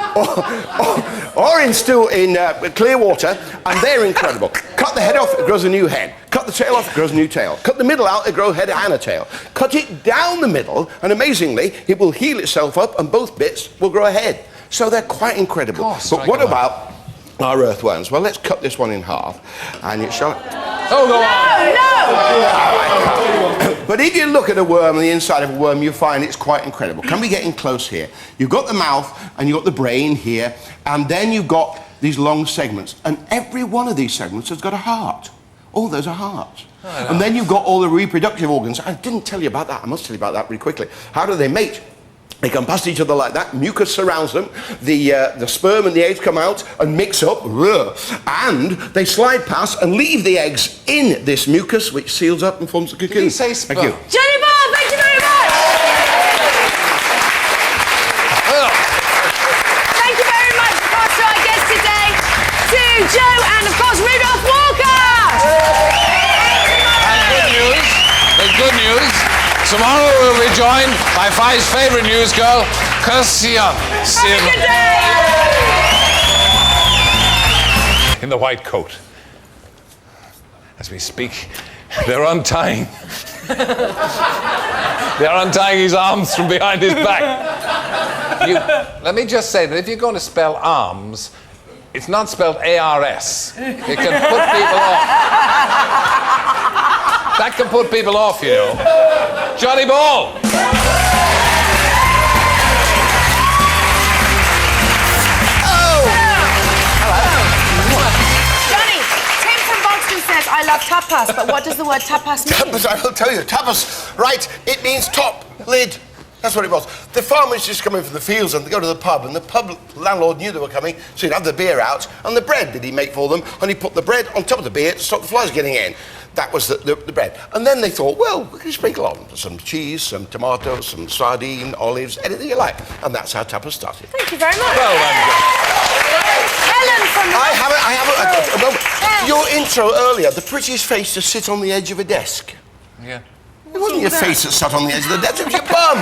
clear water, and they're incredible. Cut the head off, it grows a new head. Cut the tail off, it grows a new tail. Cut the middle out, it grows a head and a tail. Cut it down the middle, and amazingly, it will heal itself up, and both bits will grow a head. So they're quite incredible. But what about our earthworms? Well, let's cut this one in half, and it shall. Oh, go on. No! But if you look at a worm, the inside of a worm, you find it's quite incredible. Can we get in close here? You've got the mouth, and you've got the brain here, and then you've got these long segments, and every one of these segments has got a heart. All those are hearts. And then you've got all the reproductive organs. I didn't tell you about that. I must tell you about that really quickly. How do they mate? They come past each other like that, mucus surrounds them, the sperm and the eggs come out and mix up, and they slide past and leave the eggs in this mucus, which seals up and forms the cocoon. Did he say sperm? Thank you. Johnny Ball, thank you very much! Thank you very much, of course, to our guest today, to Joe and, of course, Rudolph Walker! And good news. Tomorrow we'll be joined by Five's favourite news girl, Kirsten. Have a good day! In the white coat. As we speak, they're untying. They're untying his arms from behind his back. Let me just say that if you're going to spell arms, it's not spelled A-R-S. It can put people off. That can put people off, you know. Johnny Ball! Johnny, Tim from Boston says, I love tapas, but what does the word tapas mean? Tapas, I will tell you. Tapas, right, it means top, lid, That's what it was. The farmers just come in from the fields and they go to the pub, and the pub landlord knew they were coming, so he'd have the beer out, and the bread did he make for them, and he put the bread on top of the beer to stop the flies getting in. That was the bread. And then they thought, well, we can sprinkle on some cheese, some tomatoes, some sardine, olives, anything you like. And that's how tapas started. Thank you very much. Well done. Helen from... I have a moment. Your intro earlier, the prettiest face to sit on the edge of a desk. Yeah. It wasn't your face that sat on the edge of the desk, it was your bum.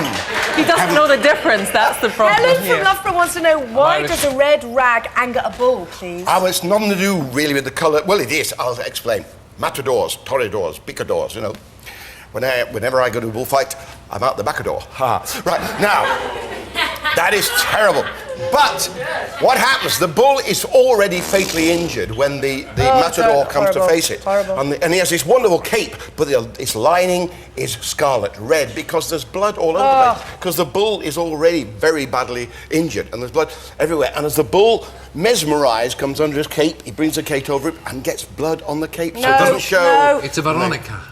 He doesn't know the difference, that's the problem Helen here. from Loughborough wants to know, why does a red rag anger a bull, please? It's nothing to do really with the colour. Well, it is. I'll explain. Matadors, toreadors, picadors, you know. Whenever I go to a bullfight, I'm out the back door. Right, now, that is terrible. But what happens? The bull is already fatally injured when the matador comes to face it. And he has this wonderful cape, but its lining is scarlet red because there's blood all over the place. Because the bull is already very badly injured and there's blood everywhere. And as the bull, mesmerised, comes under his cape, he brings the cape over it and gets blood on the cape, so it doesn't show. No. It's a Veronica.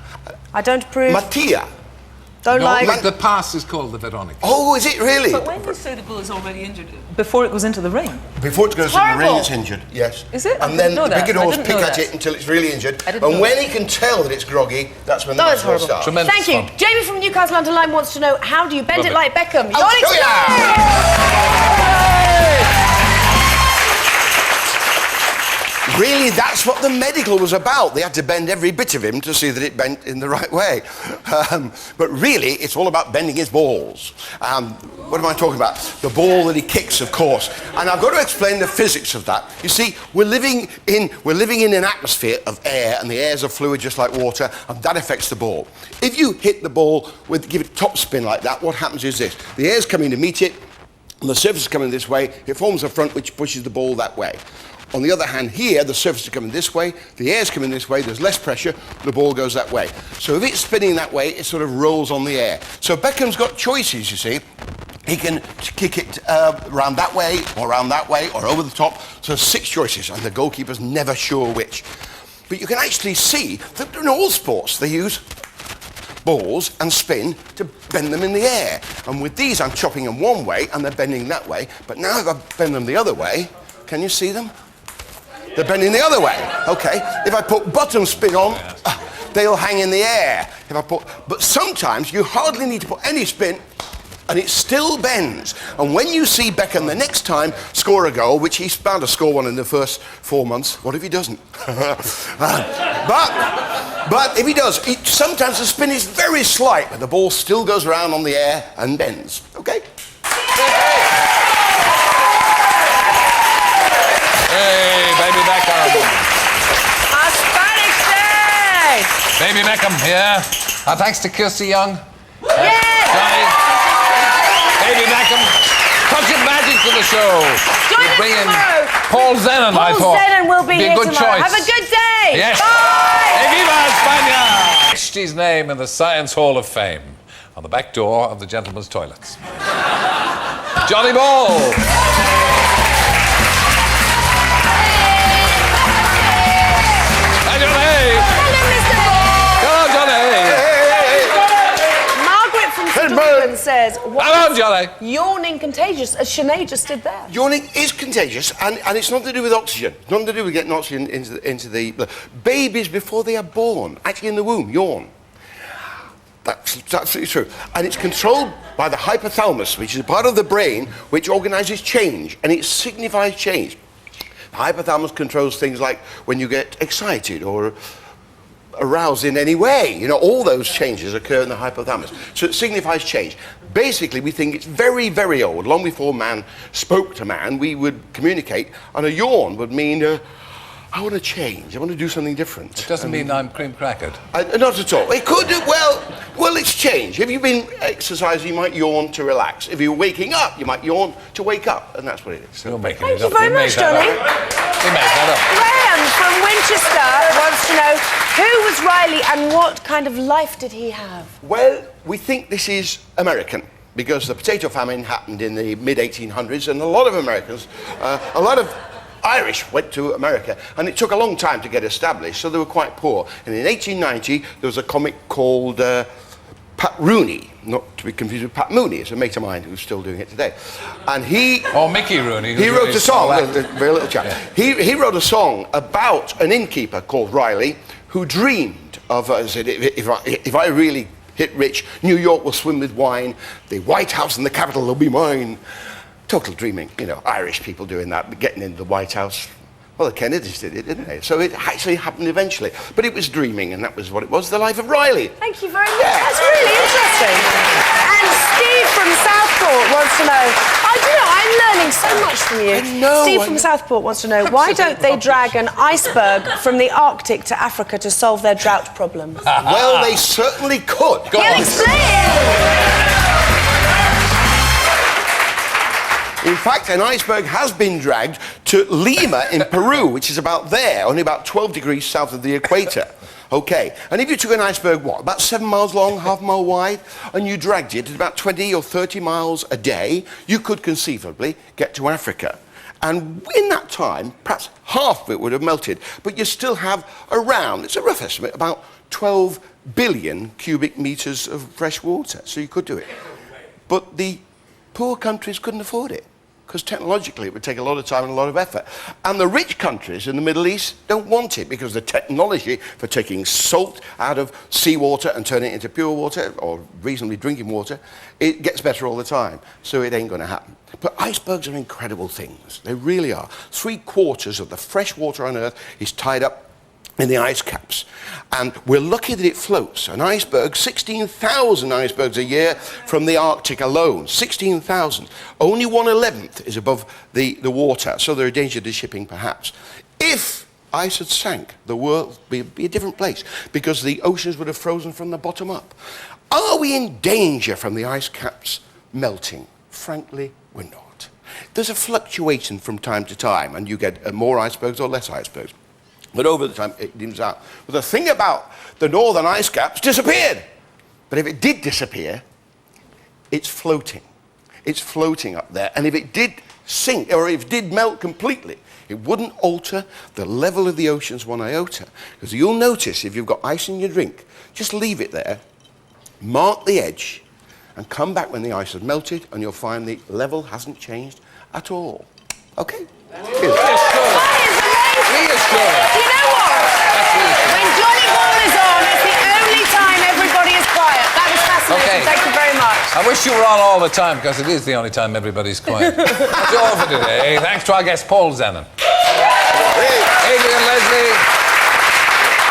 I don't approve. Mattia. Don't like. The pass is called the Veronica. Oh, is it really? But when you say the bull is already injured, before it goes into the ring? Before it goes in the ring, it's injured, yes. Is it? And then the picadors pick know at that. it until it's really injured. I didn't And know when that. he can tell that it's groggy, that's when the That was match will horrible. start. Tremendous Thank you. fun. Jamie from Newcastle under Lyme wants to know, how do you bend Love it it. like Beckham? I'll Yoni show ya. Tonight! Really, that's what the medical was about. They had to bend every bit of him to see that it bent in the right way. But really, it's all about bending his balls. What am I talking about? The ball that he kicks, of course. And I've got to explain the physics of that. You see, we're living in an atmosphere of air, and the air's a fluid just like water, and that affects the ball. If you hit the ball give it top spin like that, what happens is this. The air's coming to meet it, and the surface is coming this way. It forms a front which pushes the ball that way. On the other hand, here, the surface is coming this way, the air's coming this way, there's less pressure, the ball goes that way. So if it's spinning that way, it sort of rolls on the air. So Beckham's got choices, you see. He can kick it around that way, or over the top. So 6 choices, and the goalkeeper's never sure which. But you can actually see that in all sports, they use balls and spin to bend them in the air. And with these, I'm chopping them one way, and they're bending that way. But now if I bend them the other way, can you see them? They're bending the other way. Okay. If I put bottom spin on, they'll hang in the air. But sometimes you hardly need to put any spin, and it still bends. And when you see Beckham the next time score a goal, which he's bound to score one in the first 4 months, what if he doesn't? But if he does, sometimes the spin is very slight, but the ball still goes around on the air and bends. Okay. Hey, baby Beckham. Our Spanish Day! Baby Beckham here. Our thanks to Kirsty Young. Yes! Johnny. Baby Beckham. Touch of magic to the show. Join us Bring in tomorrow. Paul Zennon, I Paul thought. Zennon will be a here good tomorrow. choice. Have a good day! Yes. Bye! Hey, viva España! Etched his name in the Science Hall of Fame on the back door of the gentlemen's toilets. Johnny Ball. Hi, Johnny. Hello, Mr. Ball! Come on, Johnny. Margaret from Scotland says, Hello, Johnny. yawning contagious, as Sinead just did there? Yawning is contagious, and it's nothing to do with oxygen. It's nothing to do with getting oxygen into the blood. Babies, before they are born, actually in the womb, yawn. That's absolutely true. And it's controlled by the hypothalamus, which is a part of the brain which organises change, and it signifies change. The hypothalamus controls things like when you get excited or aroused in any way. You know, all those changes occur in the hypothalamus. So it signifies change. Basically, we think it's very, very old. Long before man spoke to man, we would communicate, and a yawn would mean, I want to change. I want to do something different. It doesn't mean I'm cream crackered. Not at all. It could do, well, it's change. If you've been exercising, you might yawn to relax. If you're waking up, you might yawn to wake up, and that's what it is. You're making Thank it you up. very You made much, that Johnny. up. You made that Graham from Winchester wants to know, who was Riley and what kind of life did he have? Well, we think this is American, because the potato famine happened in the mid-1800s, and a lot of Americans, a lot of Irish went to America, and it took a long time to get established, so they were quite poor. And in 1890, there was a comic called Pat Rooney, not to be confused with Pat Mooney, it's a mate of mine who's still doing it today. And he... Or Mickey Rooney. He wrote a song, a very little chap. Yeah. He wrote a song about an innkeeper called Riley who dreamed of, said, if I really hit rich, New York will swim with wine, the White House and the Capitol will be mine. Total dreaming, you know, Irish people doing that, getting into the White House. Well, the Kennedys did it, didn't they? So it actually happened eventually. But it was dreaming, and that was what it was, the life of Riley. Thank you very much. That's really interesting. And Steve from Southport wants to know, I'm learning so much from you. I know, Steve from Southport wants to know, why don't they drag an iceberg from the Arctic to Africa to solve their drought problems? Well, they certainly could. Go on. He'll explain. In fact, an iceberg has been dragged to Lima in Peru, which is about there, only about 12 degrees south of the equator. Okay, and if you took an iceberg, about 7 miles long, half a mile wide, and you dragged it at about 20 or 30 miles a day, you could conceivably get to Africa. And in that time, perhaps half of it would have melted, but you still have around, it's a rough estimate, about 12 billion cubic meters of fresh water, so you could do it. But the poor countries couldn't afford it, because technologically it would take a lot of time and a lot of effort. And the rich countries in the Middle East don't want it, because the technology for taking salt out of seawater and turning it into pure water, or reasonably drinking water, it gets better all the time. So it ain't going to happen. But icebergs are incredible things. They really are. 3/4 of the fresh water on Earth is tied up in the ice caps. And we're lucky that it floats. An iceberg, 16,000 icebergs a year from the Arctic alone. 16,000. Only 1/11 is above the water, so they're a danger to shipping perhaps. If ice had sank, the world would be a different place, because the oceans would have frozen from the bottom up. Are we in danger from the ice caps melting? Frankly, we're not. There's a fluctuation from time to time, and you get more icebergs or less icebergs. But over the time, it evens out. But the thing about the northern ice caps disappeared. But if it did disappear, it's floating. It's floating up there. And if it did sink, or if it did melt completely, it wouldn't alter the level of the oceans one iota. Because you'll notice, if you've got ice in your drink, just leave it there, mark the edge, and come back when the ice has melted, and you'll find the level hasn't changed at all. Okay? Reassuring. You know what? When Johnny Ball is on, it's the only time everybody is quiet. That was fascinating. Okay. Thank you very much. I wish you were on all the time, because it is the only time everybody's quiet. That's all for today. Thanks to our guest, Paul Zennon. Adrian Leslie.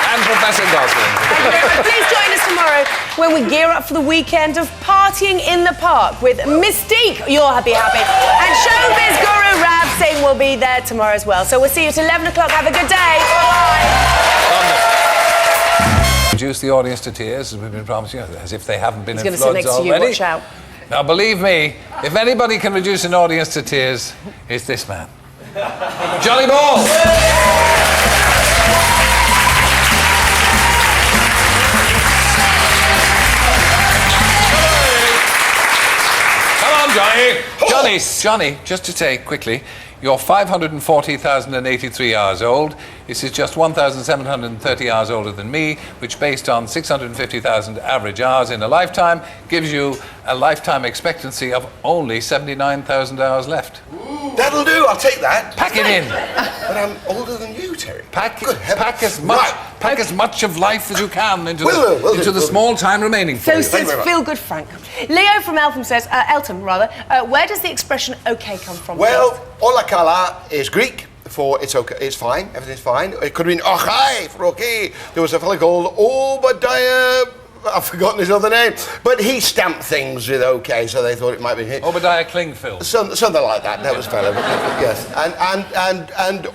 And Professor Gosling. Thank you very much. Please join us tomorrow when we gear up for the weekend of partying in the park with Mystique, You're Happy Happy, and Showbiz Guru Rab Singh will be there tomorrow as well. So we'll see you at 11 o'clock. Have a good day. Bye-bye. Reduce the audience to tears, as we've been promising, as if they haven't been He's in going to sit floods next to you. already. Watch out. Now, believe me, if anybody can reduce an audience to tears, it's this man. Johnny Ball! Johnny, just to say quickly, you're 540,083 hours old. This is just 1,730 hours older than me, which, based on 650,000 average hours in a lifetime, gives you a lifetime expectancy of only 79,000 hours left. That'll do, I'll take that. Pack it in. But I'm older than you, Terry. Pack as much of life as you can into the small time remaining for So you. says Feel Good Frank. Leo from Eltham says, where does the expression "okay" come from? Well, Ola Kala is Greek for it's okay, it's fine, everything's fine. It could have been Ochai for okay. There was a fellow called Obadiah, I've forgotten his other name, but he stamped things with okay, so they thought it might be him. Obadiah Klingfield. Something like that. That was fellow. Yes, and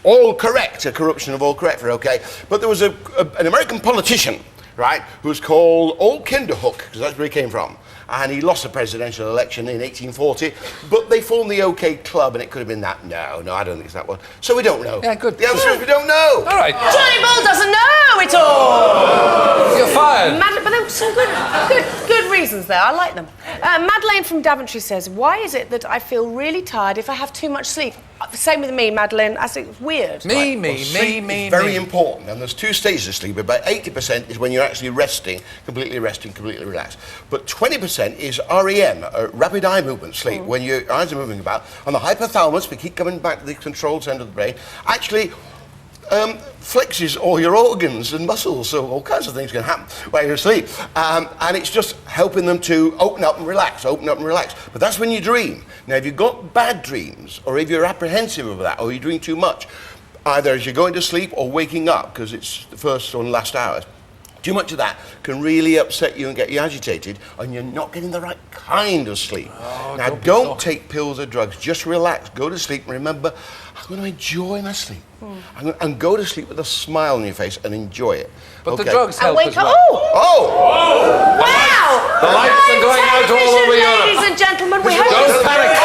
all correct, a corruption of all correct for okay. But there was an American politician, right, who was called Old Kinderhook, because that's where he came from. and he lost the presidential election in 1840. But they formed the OK Club, and it could have been that. No, I don't think it's that one. So we don't know. Yeah, good. The answer is we don't know. All right. Johnny Bull doesn't know it all. You're fired. But there were some good reasons there. I like them. Madeleine from Daventry says, why is it that I feel really tired if I have too much sleep? Same with me, Madeleine. I think it's weird. Sleep is very important, and there's two stages of sleep. About 80% is when you're actually resting, completely relaxed. But 20% is REM, rapid eye movement sleep, when your eyes are moving about. And the hypothalamus, we keep coming back to the control center of the brain, actually flexes all your organs and muscles, so all kinds of things can happen while you're asleep. And it's just helping them to open up and relax. But that's when you dream. Now, if you've got bad dreams, or if you're apprehensive of that, or you dream too much, either as you're going to sleep or waking up, because it's the first and last hours, too much of that can really upset you and get you agitated, and you're not getting the right kind of sleep. Now, don't take pills or drugs. Just relax. Go to sleep. And remember, I'm going to enjoy my sleep. And go to sleep with a smile on your face and enjoy it. But the drugs help as well. Oh! Wow! The lights are going out all over Europe. Ladies and gentlemen, we hope Don't panic.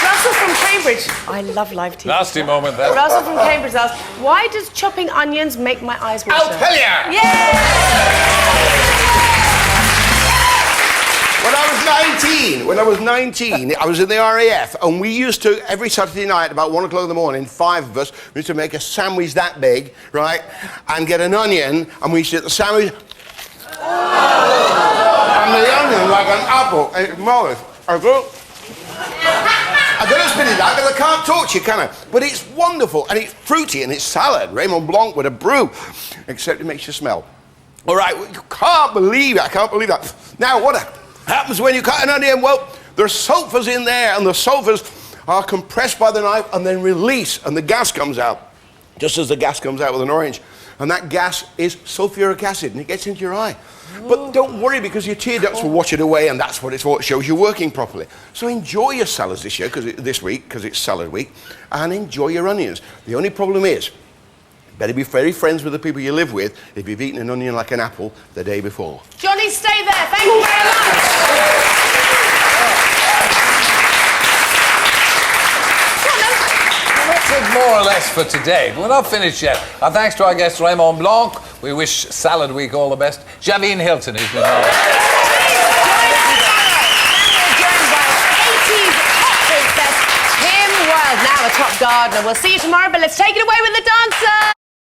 Russell from Cambridge. I love live TV. Nasty moment there. Russell from Cambridge asks, why does chopping onions make my eyes water? I'll tell ya! Yeah! When I was 19, I was in the RAF, and we used to, every Saturday night, about 1 o'clock in the morning, 5 of us, we used to make a sandwich that big, right, and get an onion, and we used to get the sandwich, and the onion like an apple, and it's marvellous. I don't spit it out because I can't talk to you, can I? But it's wonderful, and it's fruity, and it's salad, Raymond Blanc with a brew, except it makes you smell. All right, you can't believe it, I can't believe that. Now, what happens when you cut an onion? Well, there's sulfurs in there, and the sulfurs are compressed by the knife and then release, and the gas comes out, just as the gas comes out with an orange. And that gas is sulfuric acid, and it gets into your eye. But don't worry, because your tear ducts will wash it away, and that's what shows you're working properly. So enjoy your salads this year, this week, because it's salad week, and enjoy your onions. The only problem is, better be very friends with the people you live with if you've eaten an onion like an apple the day before. Johnny, stay there. Thank you very much. That's it more or less for today, but we're not finished yet. Our thanks to our guest Raymond Blanc. We wish Salad Week all the best. Javine Hilton has been on. Now a top gardener. We'll see you tomorrow, but let's take it away with the dancer.